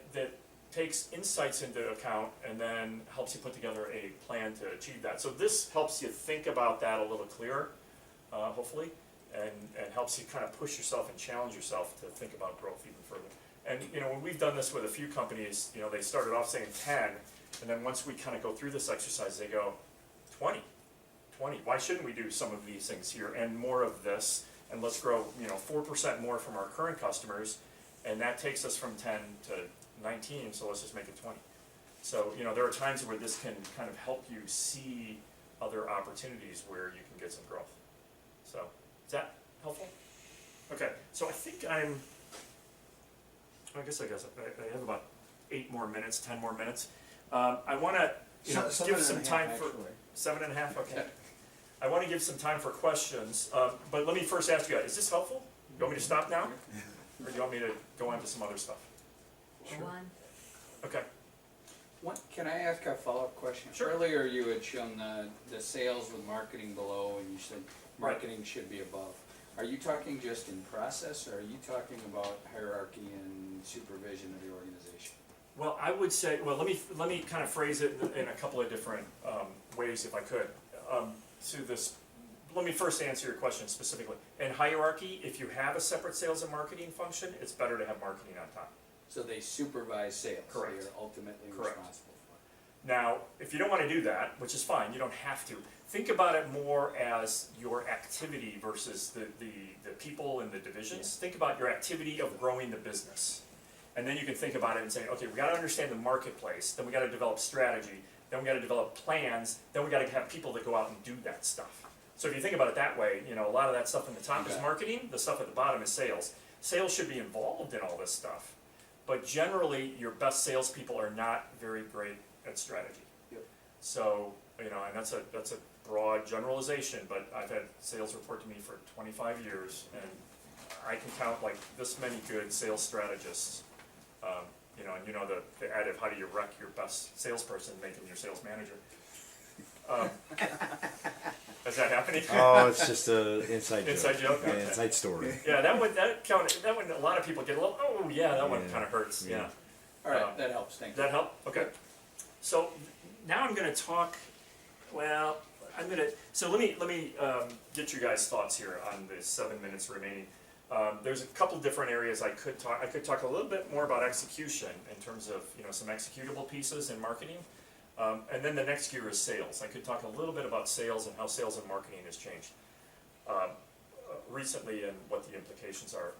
takes insights into account and then helps you put together a plan to achieve that. So this helps you think about that a little clearer, hopefully, and helps you kind of push yourself and challenge yourself to think about growth even further. And when we've done this with a few companies, they started off saying 10, and then once we kind of go through this exercise, they go 20. Why shouldn't we do some of these things here and more of this? And let's grow 4% more from our current customers, and that takes us from 10 to 19, so let's just make it 20. So, there are times where this can kind of help you see other opportunities where you can get some growth. So, is that helpful? Okay, so I think I have about 8 more minutes, 10 more minutes. I want to give some time for 7.5. Okay. I want to give some time for questions, but let me first ask you guys: is this helpful? You want me to stop now, or do you want me to go on to some other stuff? Go on. Okay. Can I ask a follow-up question? Sure. Earlier you had shown the sales with marketing below, and you said marketing should be above. Are you talking just in process, or are you talking about hierarchy and supervision of the organization? Well, I would say, let me kind of phrase it in a couple of different ways, if I could. Let me first answer your question specifically. In hierarchy, if you have a separate sales and marketing function, it's better to have marketing on top. So they supervise sales. Correct. So you're ultimately Correct. responsible for it. Now, if you don't want to do that, which is fine, you don't have to. Think about it more as your activity versus the people and the divisions. Think about your activity of growing the business. And then you can think about it and say, okay, we got to understand the marketplace, then we got to develop strategy, then we got to develop plans, then we got to have people that go out and do that stuff. So if you think about it that way, a lot of that stuff in the top is marketing, the stuff at the bottom is sales. Sales should be involved in all this stuff, but generally your best salespeople are not very great at strategy. Yep. So, and that's a broad generalization, but I've had sales report to me for 25 years, and I can count like this many good sales strategists. And the adage, how do you wreck your best salesperson, making your sales manager? Is that happening? Oh, it's just an inside joke. Inside joke? Yeah, Okay. inside story. Yeah, that one a lot of people get a little, oh yeah, that one kind of hurts, yeah. All right, that helps, thank you. That help? Okay. So now I'm going to talk, well, so let me get you guys' thoughts here on the 7 minutes remaining. There's a couple different areas I could talk a little bit more about execution in terms of, some executable pieces in marketing. And then the next gear is sales. I could talk a little bit about sales and how sales and marketing has changed recently and what the implications are.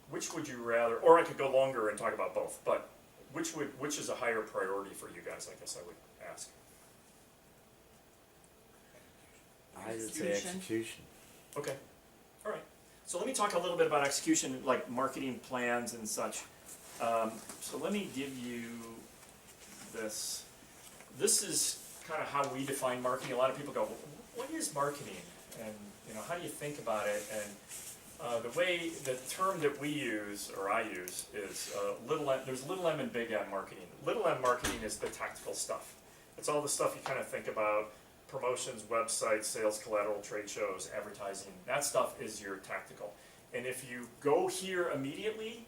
Which would you rather, or I could go longer and talk about both, but which is a higher priority for you guys, I guess I would ask. I would say execution. Okay, all right. So let me talk a little bit about execution, like marketing plans and such. So let me give you this. This is kind of how we define marketing. A lot of people go, what is marketing? And how do you think about it? And the term that we use, or I use, is there's little m and big M marketing. Little m marketing is the tactical stuff. It's all the stuff you kind of think about: promotions, websites, sales collateral, trade shows, advertising. That stuff is your tactical. And if you go here immediately,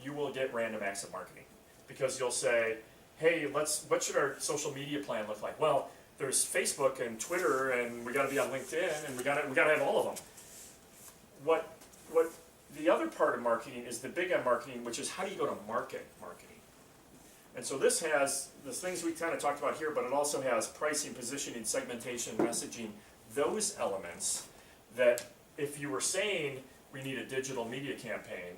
you will get random acts of marketing. Because you'll say, hey, what should our social media plan look like? Well, there's Facebook and Twitter, and we gotta be on LinkedIn, and we gotta have all of them. What the other part of marketing is the big M marketing, which is how do you go to marketing. And so this has the things we kind of talked about here, but it also has pricing, positioning, segmentation, messaging, those elements that if you were saying we need a digital media campaign,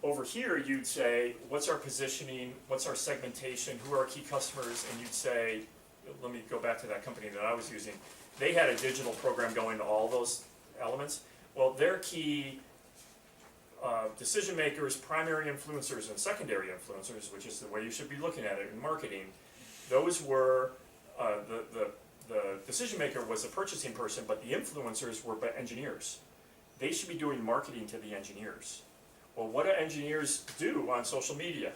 over here you'd say, what's our positioning, what's our segmentation, who are our key customers, and you'd say, let me go back to that company that I was using. They had a digital program going to all those elements. Well, their key decision makers, primary influencers, and secondary influencers, which is the way you should be looking at it in marketing, those were the decision maker was the purchasing person, but the influencers were engineers. They should be doing marketing to the engineers. Well, what do engineers do on social media?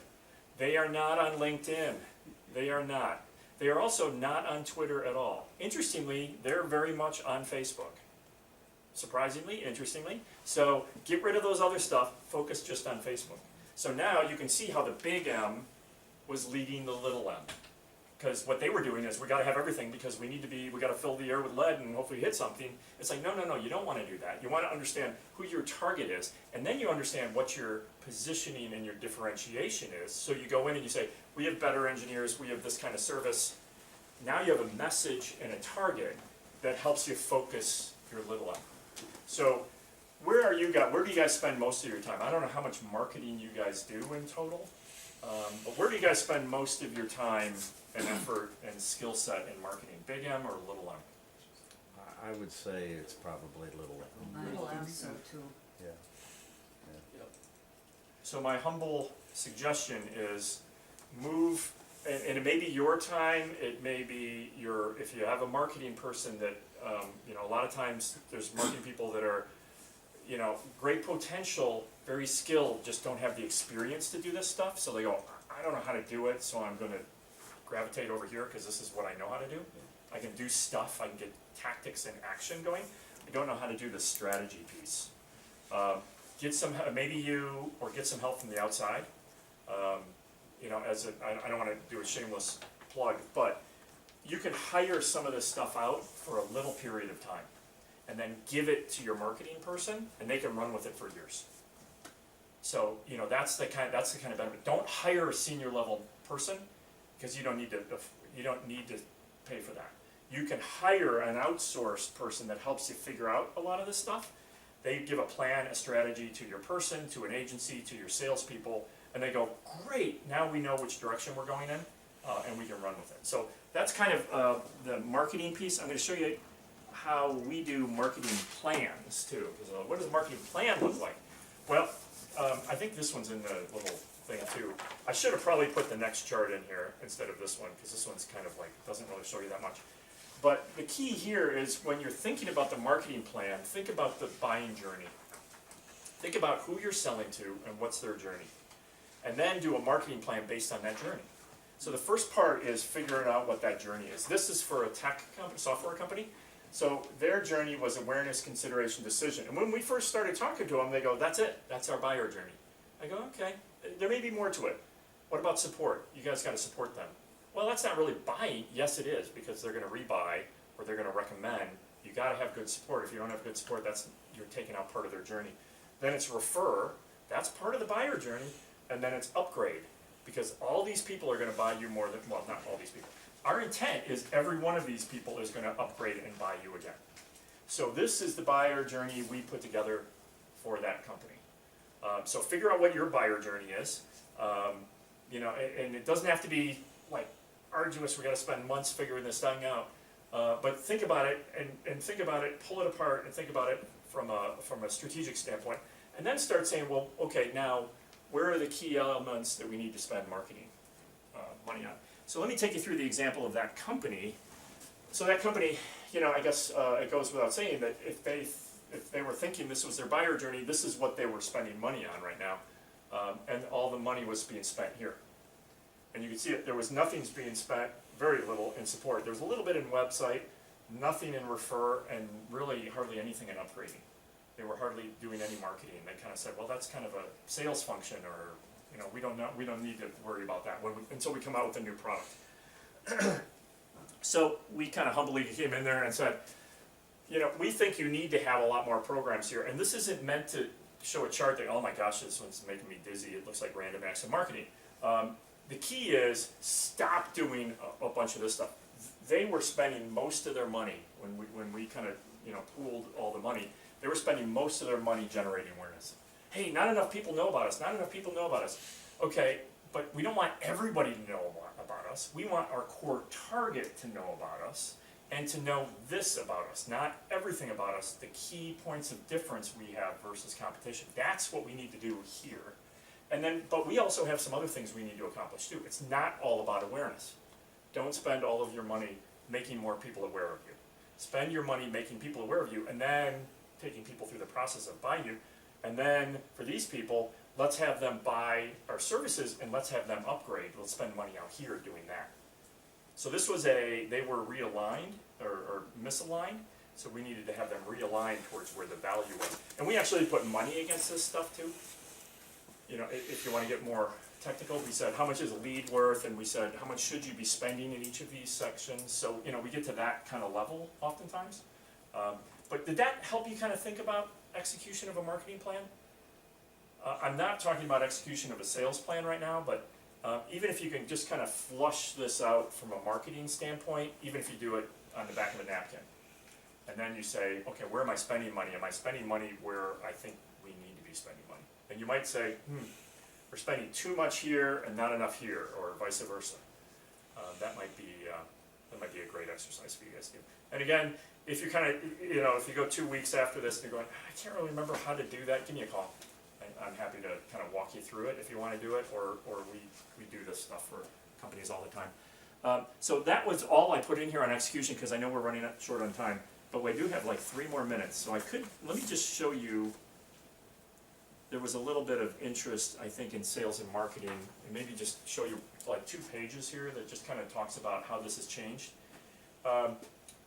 They are not on LinkedIn. They are not. They are also not on Twitter at all. Interestingly, they're very much on Facebook. Surprisingly, interestingly. So get rid of those other stuff, focus just on Facebook. So now you can see how the big M was leading the little m. Because what they were doing is, we gotta have everything because we gotta fill the air with lead and hopefully hit something. It's like, no, you don't wanna do that. You wanna understand who your target is, and then you understand what your positioning and your differentiation is. So you go in and you say, we have better engineers, we have this kind of service. Now you have a message and a target that helps you focus your little m. So where do you guys spend most of your time? I don't know how much marketing you guys do in total, but where do you guys spend most of your time and effort and skill set in marketing? Big M or little m? I would say it's probably little M. Little M, so too. Yeah. So my humble suggestion is move, and it may be your time, it may be if you have a marketing person that, a lot of times there's marketing people that are, great potential, very skilled, just don't have the experience to do this stuff. So they go, I don't know how to do it, so I'm gonna gravitate over here because this is what I know how to do. I can do stuff, I can get tactics and action going. I don't know how to do the strategy piece. Get some help from the outside. I don't want to do a shameless plug, but you can hire some of this stuff out for a little period of time, and then give it to your marketing person, and they can run with it for years. So that's the kind of benefit. Don't hire a senior level person because you don't need to pay for that. You can hire an outsourced person that helps you figure out a lot of this stuff. They give a plan, a strategy to your person, to an agency, to your salespeople, and they go, great, now we know which direction we're going in, and we can run with it. So that's kind of the marketing piece. I'm going to show you how we do marketing plans too. What does a marketing plan look like? Well, I think this one's in the little thing too. I should have probably put the next chart in here instead of this one, because this one's kind of like, doesn't really show you that much. But the key here is when you're thinking about the marketing plan, think about the buying journey. Think about who you're selling to and what's their journey. And then do a marketing plan based on that journey. So the first part is figuring out what that journey is. This is for a tech company, software company. So their journey was awareness, consideration, decision. And when we first started talking to them, they go, that's it, that's our buyer journey. I go, okay, there may be more to it. What about support? You guys got to support them. Well, that's not really buying. Yes, it is, because they're going to rebuy, or they're going to recommend, You gotta have good support. If you don't have good support, you're taking out part of their journey. Then it's refer, that's part of the buyer journey, and then it's upgrade. Because all these people are gonna buy you more than, well, not all these people. Our intent is every one of these people is gonna upgrade and buy you again. So this is the buyer journey we put together for that company. So figure out what your buyer journey is. You know, and it doesn't have to be like arduous, we gotta spend months figuring this thing out. But think about it and think about it, pull it apart and think about it from a strategic standpoint. And then start saying, well, okay, now where are the key elements that we need to spend marketing money on? So let me take you through the example of that company. So that company, you know, I guess it goes without saying that if they were thinking this was their buyer journey, this is what they were spending money on right now. And all the money was being spent here. And you can see that there was nothing being spent, very little in support. There was a little bit in website, nothing in refer, and really hardly anything in upgrading. They were hardly doing any marketing. They kind of said, well, that's kind of a sales function, or you know, we don't need to worry about that until we come out with a new product. So we kind of humbly came in there and said, you know, we think you need to have a lot more programs here, and this isn't meant to show a chart that, oh my gosh, this one's making me dizzy, it looks like random acts of marketing. The key is stop doing a bunch of this stuff. They were spending most of their money when we kind of, you know, pooled all the money. They were spending most of their money generating awareness. Hey, not enough people know about us. Not enough people know about us. Okay, but we don't want everybody to know about us. We want our core target to know about us and to know this about us, not everything about us. The key points of difference we have versus competition. That's what we need to do here. And then, but we also have some other things we need to accomplish too. It's not all about awareness. Don't spend all of your money making more people aware of you. Spend your money making people aware of you, and then taking people through the process of buying you. And then for these people, let's have them buy our services and let's have them upgrade. Let's spend money out here doing that. So this was they were realigned or misaligned. So we needed to have them realigned towards where the value was. And we actually put money against this stuff too. You know, if you want to get more technical, we said how much is a lead worth, and we said how much should you be spending in each of these sections. So you know, we get to that kind of level oftentimes. But did that help you kind of think about execution of a marketing plan? I'm not talking about execution of a sales plan right now, but even if you can just kind of flush this out from a marketing standpoint, even if you do it on the back of a napkin, and then you say, okay, where am I spending money? Am I spending money where I think we need to be spending money? And you might say, we're spending too much here and not enough here, or vice versa. That might be a great exercise for you guys to do. And again, if you kind of, you know, if you go 2 weeks after this and you're going, I can't really remember how to do that, give me a call. I'm happy to kind of walk you through it if you want to do it, or we do this stuff for companies all the time. So that was all I put in here on execution, because I know we're running short on time, but we do have like 3 more minutes. So let me just show you. There was a little bit of interest, I think, in sales and marketing, and maybe just show you like 2 pages here that just kind of talks about how this has changed.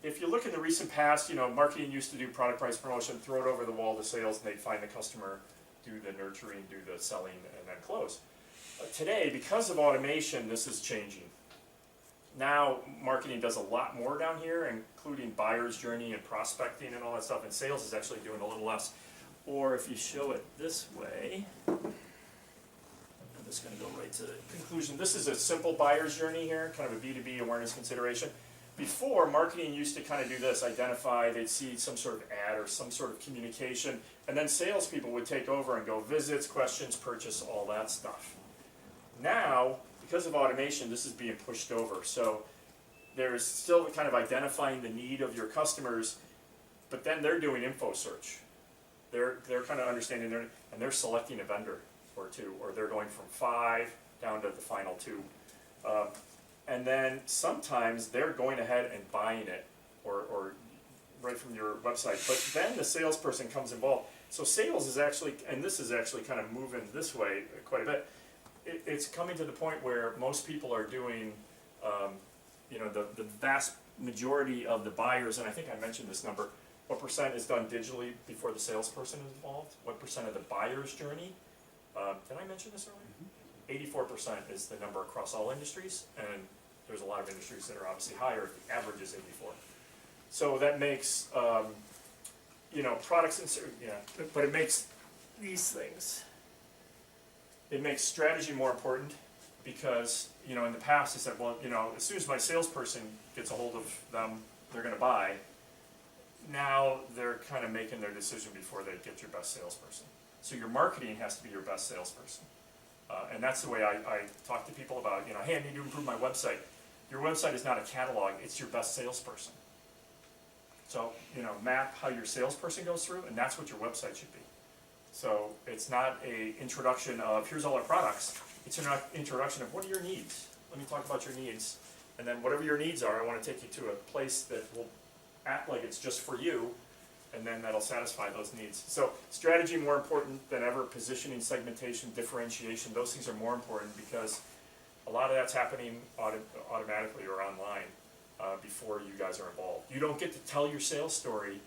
If you look in the recent past, you know, marketing used to do product price promotion, throw it over the wall to sales, and they'd find the customer, do the nurturing, do the selling, and then close. Today, because of automation, this is changing. Now, marketing does a lot more down here, including buyer's journey and prospecting and all that stuff, and sales is actually doing a little less. Or if you show it this way, I'm just going to go right to the conclusion. This is a simple buyer's journey here, kind of a B2B awareness consideration. Before, marketing used to kind of do this, identify, they'd see some sort of ad or some sort of communication, and then salespeople would take over and go visits, questions, purchase, all that stuff. Now, because of automation, this is being pushed over. So there's still kind of identifying the need of your customers, but then they're doing info search. They're kind of understanding, and they're selecting a vendor or two, or they're going from 5 down to the final 2. And then sometimes they're going ahead and buying it, or right from your website. But then the salesperson comes involved. So sales is actually, and this is actually kind of moving this way quite a bit. It's coming to the point where most people are doing, you know, the vast majority of the buyers, and I think I mentioned this number, what % is done digitally before the salesperson is involved? What % of the buyer's journey? Did I mention this earlier? 84% is the number across all industries, and there's a lot of industries that are obviously higher. The average is 84. So that makes, you know, products and but it makes these things. It makes strategy more important because, you know, in the past I said, well, you know, as soon as my salesperson gets a hold of them, they're gonna buy. Now they're kind of making their decision before they get your best salesperson. So your marketing has to be your best salesperson. And that's the way I talk to people about, you know, hey, I need to improve my website. Your website is not a catalog, it's your best salesperson. So, you know, map how your salesperson goes through, and that's what your website should be. So it's not a introduction of, here's all our products, it's an introduction of what are your needs? Let me talk about your needs. And then whatever your needs are, I wanna take you to a place that will act like it's just for you, and then that'll satisfy those needs. So strategy more important than ever, positioning, segmentation, differentiation, those things are more important because a lot of that's happening automatically or online before you guys are involved. You don't get to tell your sales story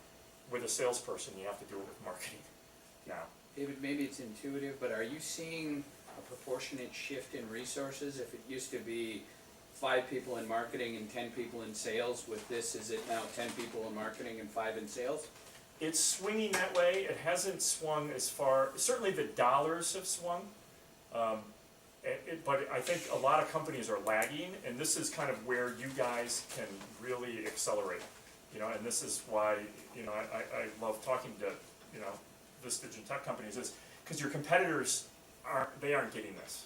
with a salesperson, you have to do it with marketing now. David, maybe it's intuitive, but are you seeing a proportionate shift in resources? If it used to be 5 people in marketing and 10 people in sales, with this, is it now 10 people in marketing and 5 in sales? It's swinging that way. It hasn't swung as far, certainly the dollars have swung. But I think a lot of companies are lagging, and this is kind of where you guys can really accelerate. You know, and this is why, you know, I love talking to, you know, Vistage and tech companies, is because your competitors aren't getting this.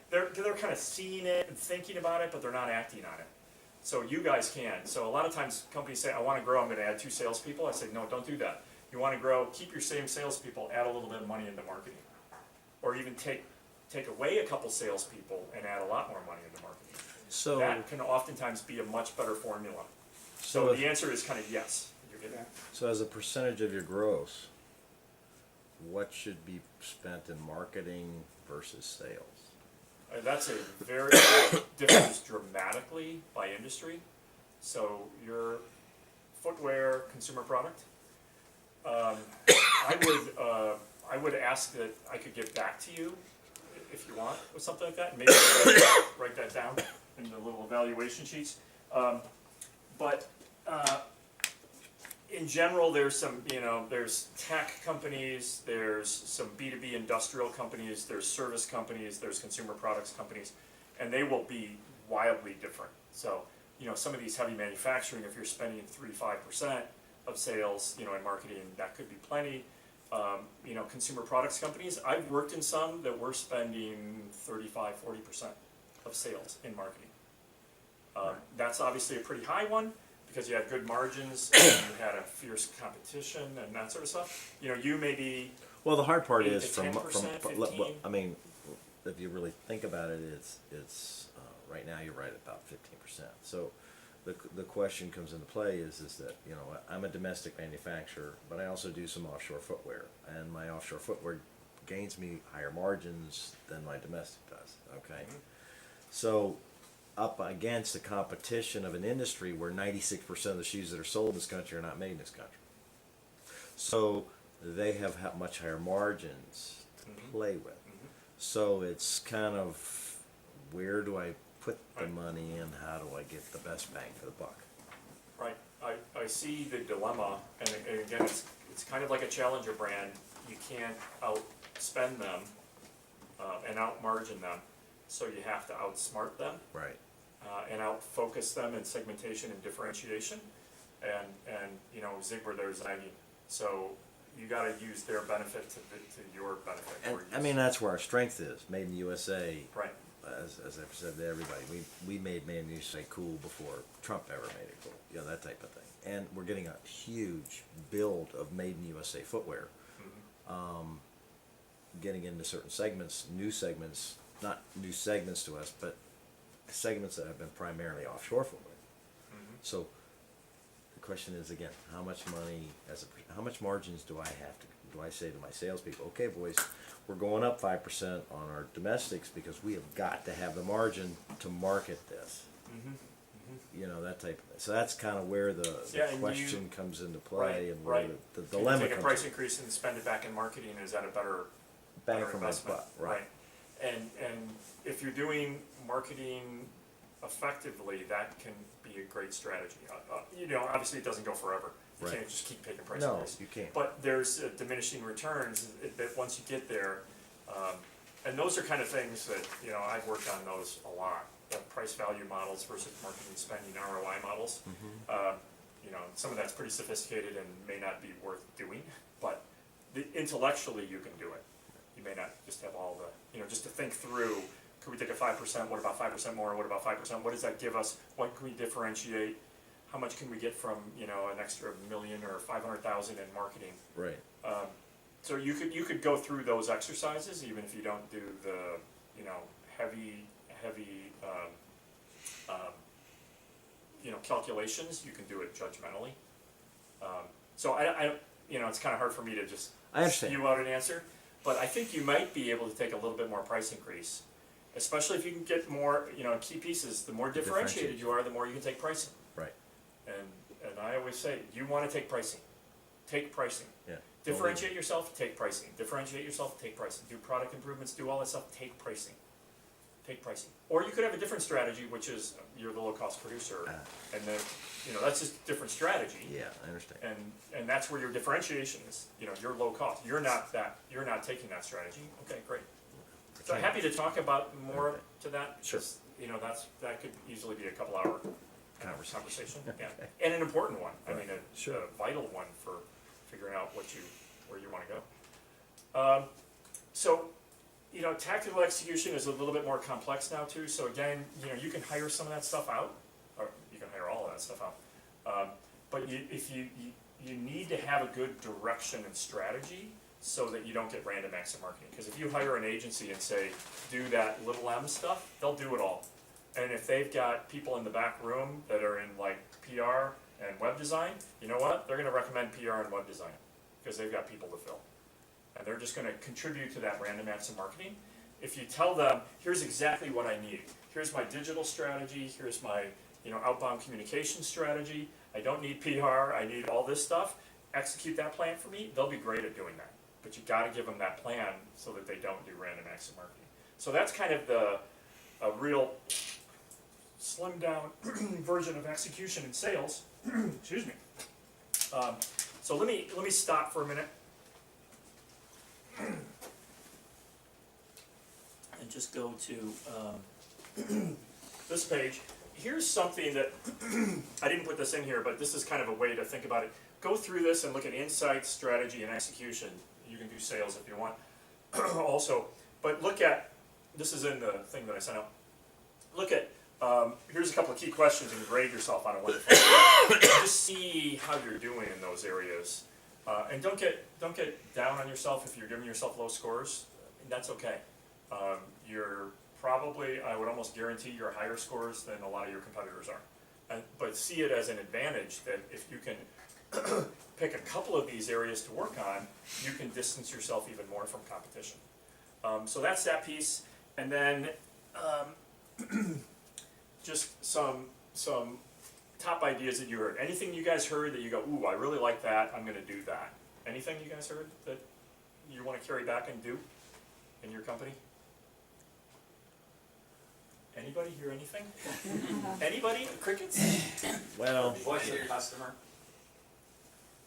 They're kind of seeing it and thinking about it, but they're not acting on it. So you guys can. So a lot of times companies say, I want to grow, I'm going to add 2 salespeople. I say, no, don't do that. You want to grow, keep your same salespeople, add a little bit of money into marketing. Or even take away a couple salespeople and add a lot more money into marketing. So, That can oftentimes be a much better formula. so, So if- the answer is kind of yes. You're getting that. so as a percentage of your gross, what should be spent in marketing versus sales? That's a very differs dramatically by industry. So your footwear consumer product, I would ask that I could get back to you if you want with something like that. And maybe write that down in the little evaluation sheets. But in general, there's some, you know, there's tech companies, there's some B2B industrial companies, there's service companies, there's consumer products companies, and they will be wildly different. So, you know, some of these heavy manufacturing, if you're spending 3-5% of sales, you know, in marketing, that could be plenty. You know, consumer products companies, I've worked in some that were spending 35-40% of sales in marketing. That's obviously a pretty high one, because you had good margins and you had a fierce competition and that sort of stuff. You know, you may be, Well, the hard part 8 is to from 10%, well, 15. I mean, if you really think about it, it's right now you're right at about 15%. So the question comes into play is that, you know, I'm a domestic manufacturer, but I also do some offshore footwear, and my offshore footwear gains me higher margins than my domestic does. Okay, so up against the competition of an industry where 96% of the shoes that are sold in this country are not made in this country. So they have much higher margins to play with. So it's kind of, where do I put the money in? How do I get the best bang for the buck? right, I see the dilemma, and again, it's kind of like a challenger brand. You can't outspend them and outmargin them, so you have to outsmart them. Right. And out-focus them in segmentation and differentiation, and you know, zig where they're zagging. So you got to use their benefit to your benefit. And or I use- mean, that's where our strength is. Made in the USA. right, As I've said to everybody, we made Made in the USA cool before Trump ever made it cool. You know, that type of thing. And we're getting a huge build of Made in the USA footwear. Getting into certain segments, new segments, not new segments to us, but segments that have been primarily offshore footwear. So the question is, again, how much money, how much margins do I say to my salespeople? Okay, boys, we're going up 5% on our domestics because we have got to have the margin to market this. You know, that type of thing. So that's kind of where the Yeah, and question comes into play, right, and where right. the Can dilemma you take a comes price in. increase and spend it back in marketing? Is that a better Bang better for my investment? buck, right. And if you're doing marketing effectively, that can be a great strategy. You know, obviously it doesn't go forever. You Right. can't just keep taking price No, increases. you can't. But there's diminishing returns that once you get there, and those are kind of things that, you know, I've worked on those a lot. The price value models versus marketing spending ROI models. You know, some of that's pretty sophisticated and may not be worth doing, but intellectually you can do it. You may not just have all the, you know, just to think through, could we take a 5%, what about 5% more, what about 5%, what does that give us, what can we differentiate, how much can we get from, you know, an extra $1,000,000 or 500,000 in marketing. Right. So you could go through those exercises, even if you don't do the, you know, heavy, you know, calculations, you can do it judgmentally. So I, you know, it's kinda hard for me to just I understand. spew out an answer, but I think you might be able to take a little bit more price increase, especially if you can get more, you know, key pieces, the more differentiated you are, the more you can take pricing. Right. And I always say, you wanna take pricing, take pricing. Yeah. Differentiate yourself, take pricing. Differentiate yourself, take pricing. Do product improvements, do all that stuff, take pricing. Take pricing. Or you could have a different strategy, which is you're the low-cost producer, and then, you know, that's just a different strategy. Yeah, I understand. And that's where your differentiation is, you know, you're low cost. You're not taking that strategy. Okay, great. So happy to talk about more to that. Sure. Just, you know, that could easily be a couple hour conversation. Yeah, Okay. and an important one. I Right. mean, Sure. a vital one for figuring out where you want to go. So, you know, tactical execution is a little bit more complex now too. So again, you know, you can hire some of that stuff out, or you can hire all of that stuff out. But if you need to have a good direction and strategy so that you don't get random acts of marketing. Because if you hire an agency and say, do that little M stuff, they'll do it all. And if they've got people in the back room that are in like PR and web design, you know what? They're gonna recommend PR and web design because they've got people to fill. And they're just gonna contribute to that random acts of marketing. If you tell them, here's exactly what I need. Here's my digital strategy, here's my, you know, outbound communication strategy. I don't need PR, I need all this stuff. Execute that plan for me, they'll be great at doing that. But you gotta give them that plan so that they don't do random acts of marketing. So that's kind of a real slimmed down version of execution in sales. Excuse me. So let me stop for a minute. And just go to this page. Here's something that I didn't put this in here, but this is kind of a way to think about it. Go through this and look at insights, strategy, and execution. You can do sales if you want also, but look at, this is in the thing that I sent out. Look at, here's a couple of key questions and grade yourself on it. Just see how you're doing in those areas. And don't get down on yourself if you're giving yourself low scores. That's okay. You're probably, I would almost guarantee you're higher scores than a lot of your competitors are. But see it as an advantage that if you can pick a couple of these areas to work on, you can distance yourself even more from competition. So that's that piece. And then just some top ideas that you heard. Anything you guys heard that you go, ooh, I really like that, I'm gonna do that. Anything you guys heard that you wanna carry back and do in your company? Anybody hear anything? Anybody? Crickets? Well, Voice of the customer.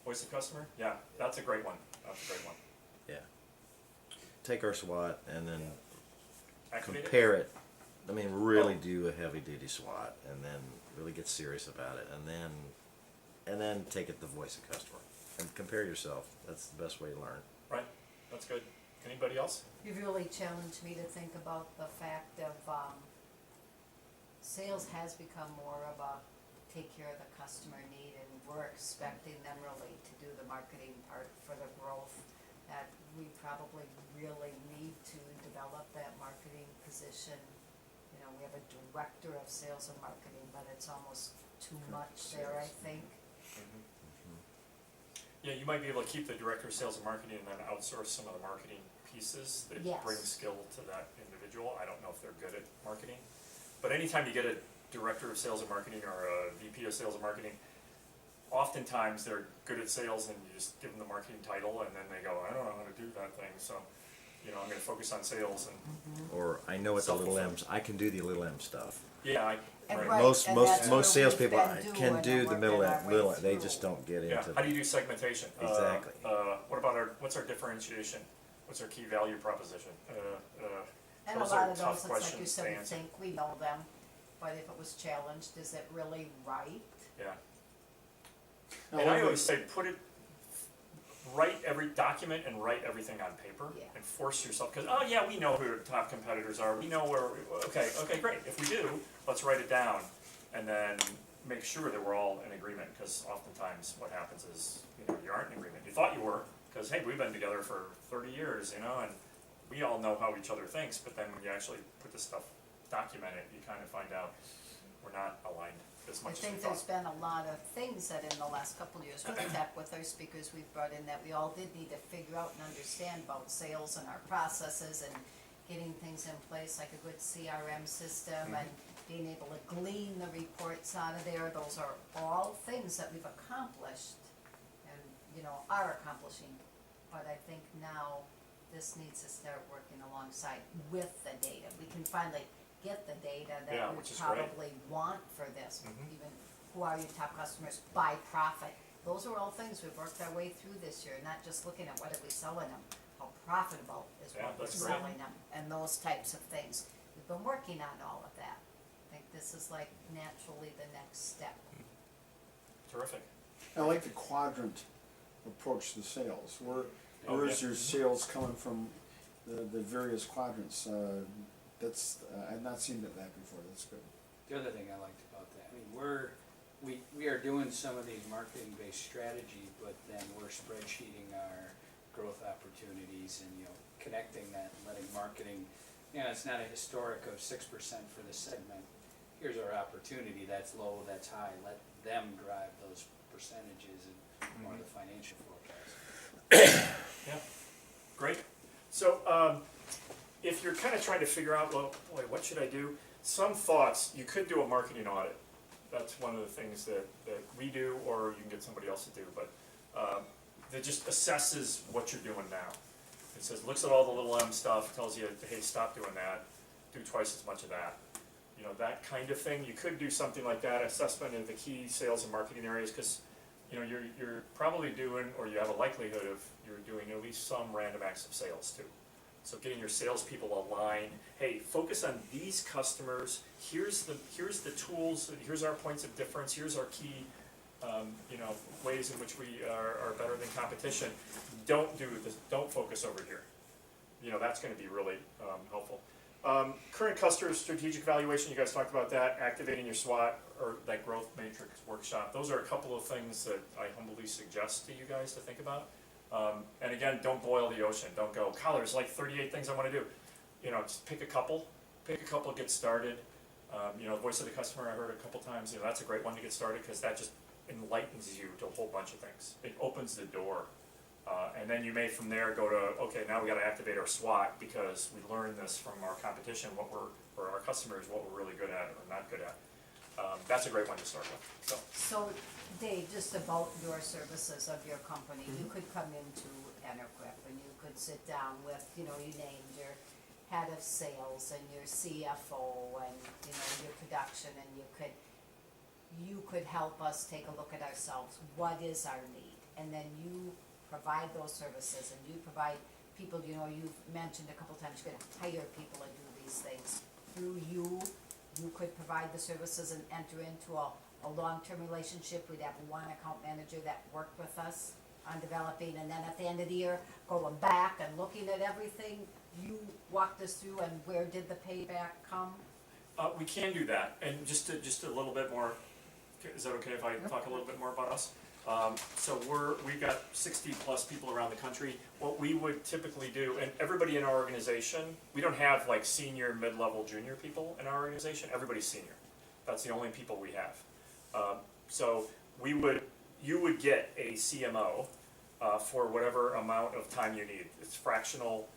Voice of customer? Yeah, that's a great one. That's a great one. yeah. Take our SWOT and then Activate it? compare it. I mean, really do a heavy duty SWOT and then really get serious about it and then take it the voice of customer and compare yourself. That's the best way to learn. Right, that's good. Anybody else? You've really challenged me to think about the fact of, sales has become more of a take care of the customer need, and we're expecting them really to do the marketing part for the growth. That we probably really need to develop that marketing position. You know, we have a director of sales and marketing, but it's almost too much there, I think. Yeah, you might be able to keep the director of sales and marketing and then outsource some of the marketing pieces that Yes. bring skill to that individual. I don't know if they're good at marketing. But anytime you get a director of sales and marketing or a VP of sales and marketing, oftentimes they're good at sales and you just give them the marketing title and then they go, I don't know how to do that thing, so, you know, I'm gonna focus on sales and, Or I know what the little Self-fulfillment. M's, I can do the little M stuff. yeah, And Right. right, Most, and that's most where salespeople we've been can doing do and the middle, working our way middle, they through. just don't get Yeah, into how do the, you do segmentation? Exactly. What about what's our differentiation? What's our key value proposition? And a Those lot are of tough those, it's like you questions said, to we answer. think we know them, but if it was challenged, is it really right? Yeah. I And I love always that- say, write every document and write everything on paper Yeah. and force yourself, because, oh yeah, we know who our top competitors are, we know where, okay, great, if we do, let's write it down. And then make sure that we're all in agreement, because oftentimes what happens is, you aren't in agreement. You thought you were, because hey, we've been together for 30 years, and we all know how each other thinks, but then when you actually put this stuff, document it, you kind of find out we're not aligned as I much as we think thought. there's been a lot of things that in the last couple of years with tech, with our speakers we've brought in, that we all did need to figure out and understand about sales and our processes and getting things in place, like a good CRM system and being able to glean the reports out of there. Those are all things that we've accomplished and, are accomplishing. But I think now this needs to start working alongside with the data. We can finally get the data Yeah, that we which is great. probably want for this. Mhm. Even who are your top customers by profit? Those are all things we've worked our way through this year, not just looking at what are we selling them, how profitable is Yeah, what we're that's great. selling them, and those types of things. We've been working on all of that. I think this is like naturally the next step. Terrific. I like the quadrant approach to sales. Where Oh, is yeah. your sales coming from the various quadrants? I've not seen that before. That's good. The other thing I liked about that, I mean, we are doing some of these marketing-based strategy, but then we're spreadsheeting our growth opportunities and, connecting that and letting marketing, it's not a historic of 6% for this segment. Here's our opportunity, that's low, that's high, let them drive those percentages and more of the financial forecast. Yeah, great. So, if you're kind of trying to figure out, well, boy, what should I do? Some thoughts, you could do a marketing audit. That's one of the things that we do, or you can get somebody else to do, but that just assesses what you're doing now. It says, looks at all the little M stuff, tells you, hey, stop doing that, do twice as much of that. That kind of thing. You could do something like that, assessment of the key sales and marketing areas, because you're probably doing, or you have a likelihood of, you're doing at least some random acts of sales too. So getting your salespeople aligned, hey, focus on these customers, here's the tools, here's our points of difference, here's our key, ways in which we are better than competition. Don't do this, don't focus over here. That's gonna be really helpful. Current customer strategic evaluation, you guys talked about that, activating your SWOT or that growth matrix workshop. Those are a couple of things that I humbly suggest to you guys to think about. And again, don't boil the ocean. Don't go, God, there's like 38 things I want to do. Just pick a couple, get started. Voice of the customer, I heard a couple times, that's a great one to get started, because that just enlightens you to a whole bunch of things. It opens the door. And then you may from there go to, okay, now we gotta activate our SWOT, because we learned this from our competition, or our customers, what we're really good at or not good at. That's a great one to start with, So, Dave, just about your services of your company, you could come into Enerquip and you could sit down with, you named your head of sales and your CFO and, your production, and you could help us take a look at ourselves. What is our need? And then you provide those services, and you provide people, you've mentioned a couple times, you're gonna hire people and do these things. Through you could provide the services and enter into a long-term relationship. We'd have one account manager that worked with us on developing, and then at the end of the year, going back and looking at everything you walked us through, and where did the payback come? we can do that, and just a little bit more, is that okay if I talk a little bit more about us? So we've got 60 plus people around the country. What we would typically do, and everybody in our organization, we don't have like senior, mid-level, junior people in our organization. Everybody's senior. That's the only people we have. So you would get a CMO for whatever amount of time you need. It's fractional.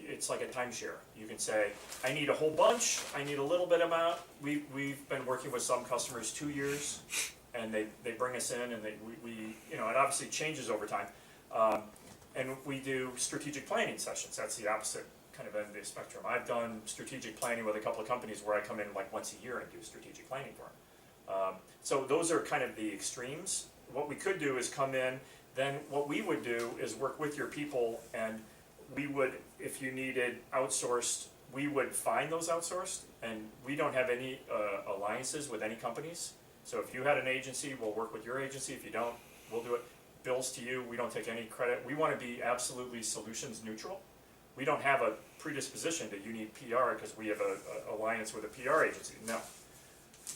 It's like a timeshare. You can say, I need a whole bunch. I need a little bit amount. We've been working with some customers 2 years. And they bring us in, and we it obviously changes over time. And we do strategic planning sessions. That's the opposite kind of end of the spectrum. I've done strategic planning with a couple of companies where I come in like once a year and do strategic planning for them. So those are kind of the extremes. What we could do is come in, then what we would do is work with your people, and we would, if you needed outsourced, we would find those outsourced, and we don't have any alliances with any companies. So if you had an agency, we'll work with your agency. If you don't, we'll do it. Bills to you, we don't take any credit. We want to be absolutely solutions neutral. We don't have a predisposition that you need PR because we have a alliance with a PR agency. No.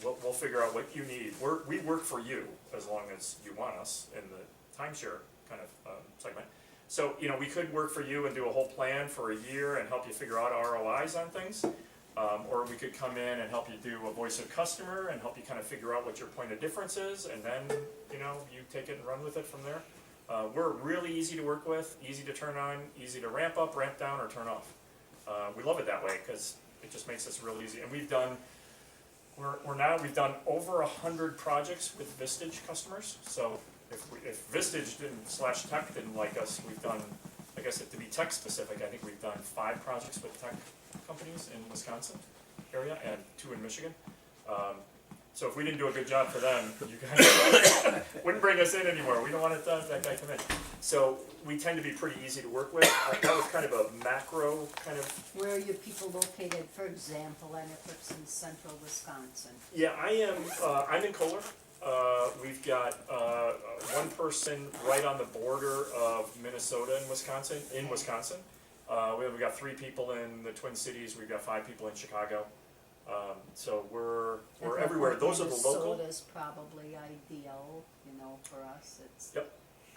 We'll figure out what you need. We work for you as long as you want us in the timeshare kind of segment. So, you know, we could work for you and do a whole plan for a year and help you figure out ROIs on things. Or we could come in and help you do a voice of customer and help you kind of figure out what your point of difference is, and then, you know, you take it and run with it from there. We're really easy to work with, easy to turn on, easy to ramp up, ramp down, or turn off. We love it that way because it just makes us real easy. And we've done over 100 projects with Vistage customers. So if Vistage /Tech didn't like us, we've done, I guess to be tech specific, I think we've done 5 projects with tech companies in Wisconsin area and 2 in Michigan. So if we didn't do a good job for them, you guys wouldn't bring us in anymore. We don't want that guy come in. So we tend to be pretty easy to work with. That was kind of a macro kind of. Where are your people located, for example, and if it's in central Wisconsin? Yeah, I'm in Kohler. We've got one person right on the border of Minnesota and Wisconsin, in Wisconsin. We've got 3 people in the Twin Cities. We've got 5 people in Chicago. So we're everywhere. Those are the local. Minnesota's probably ideal, you know, for us. It's Yep.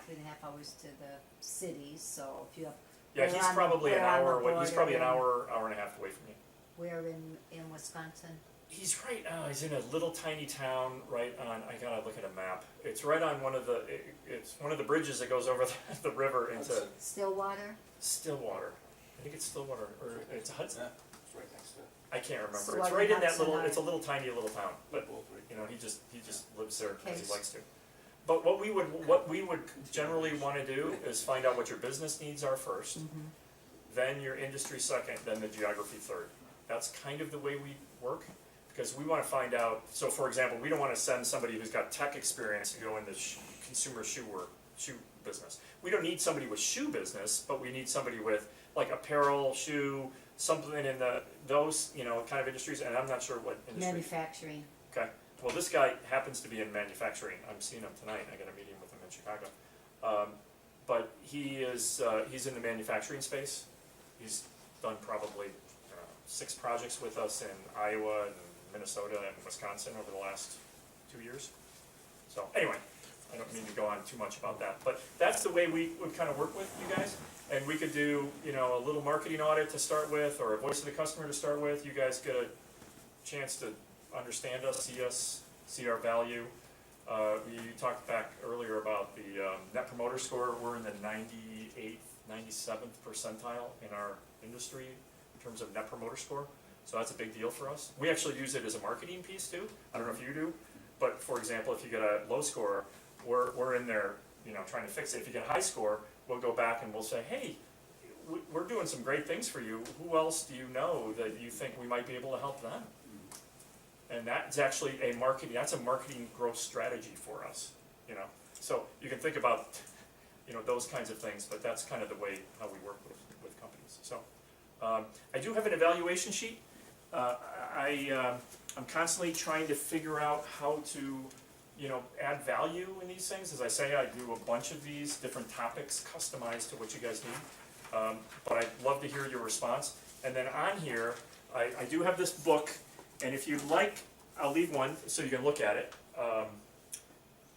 2.5 hours to the cities, so if you have. Yeah, we're he's on the- probably an we're on the hour away. He's probably an border. hour and a half away from you. Where in Wisconsin? He's right. He's in a little tiny town right on. I gotta look at a map. It's right on one of the. It's one of the bridges that goes over the river into Stillwater? Stillwater. I think it's Stillwater, or it's Hudson. Yeah, it's right next to it. I can't remember. It's Stillwater, right in that Hudson, little. or- It's a little tiny little town, but Both right. you know, he just lives there because Okay. he likes to. But what we would generally want to do is find out what your business needs are first, then your industry second, then the geography third. That's kind of the way we work, because we want to find out. So, for example, we don't want to send somebody who's got tech experience to go in the consumer shoe business. We don't need somebody with shoe business, but we need somebody with like apparel, shoe, something in those kind of industries. And I'm not sure what industry. Manufacturing. Okay. Well, this guy happens to be in manufacturing. I'm seeing him tonight. I got a meeting with him in Chicago. But he's in the manufacturing space. He's done probably 6 projects with us in Iowa and Minnesota and Wisconsin over the last 2 years. So anyway, I don't mean to go on too much about that, but that's the way we would kind of work with you guys. And we could do, a little marketing audit to start with, or a voice of the customer to start with. You guys get a chance to understand us, see our value. You talked back earlier about the Net Promoter Score. We're in the 98th, 97th percentile in our industry in terms of Net Promoter Score. So that's a big deal for us. We actually use it as a marketing piece too. I don't know if you do, but for example, if you get a low score, we're in there, trying to fix it. If you get a high score, we'll go back and we'll say, hey, we're doing some great things for you. Who else do you know that you think we might be able to help them? And that's actually that's a marketing growth strategy for us, So you can think about, those kinds of things, but that's kind of the way how we work with companies. So I do have an evaluation sheet. I'm constantly trying to figure out how to, add value in these things. As I say, I do a bunch of these different topics customized to what you guys need. But I'd love to hear your response. And then on here, I do have this book. And if you'd like, I'll leave one so you can look at it.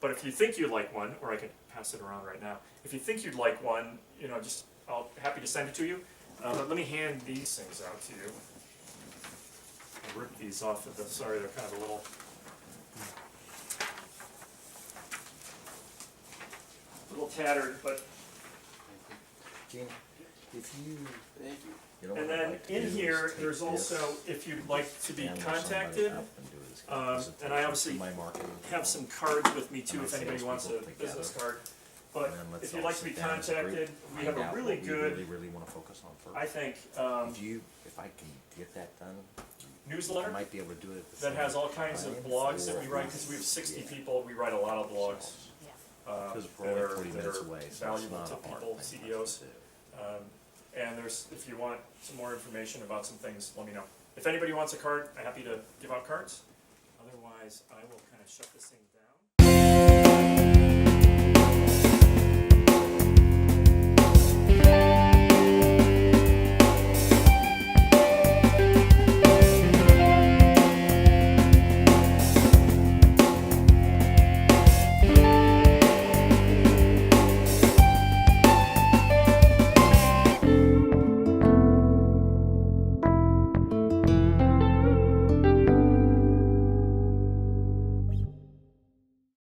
But if you think you'd like one, or I can pass it around right now. If you think you'd like one, I'll happy to send it to you. But let me hand these things out to you. I ripped these off of sorry, they're kind of a little tattered, but. Gene, if you, Thank you. what And I'd then like to in do is here, take there's also, this, if you'd like to be stand with somebody contacted, up and do this kind of and I presentation obviously for my marketing have some cards with me too, And if my anybody wants a salespeople business together. card. But And then let's if you'd all like to be sit down as a group, contacted, we have find a out really what we good, really wanna focus on first. I think, If I can get that done, I newsletter might be able to do it at the that same has all kinds of time, blogs that we or- write, because we have 60 Yeah. people, we write a lot of blogs. Yeah. Because we're That only are, 40 that minutes are away, so it's valuable not to a hard people, thing for CEOs. us to do. And there's, if you want some more information about some things, let me know. If anybody wants a card, I'm happy to give out cards. Otherwise, I will kind of shut this thing down.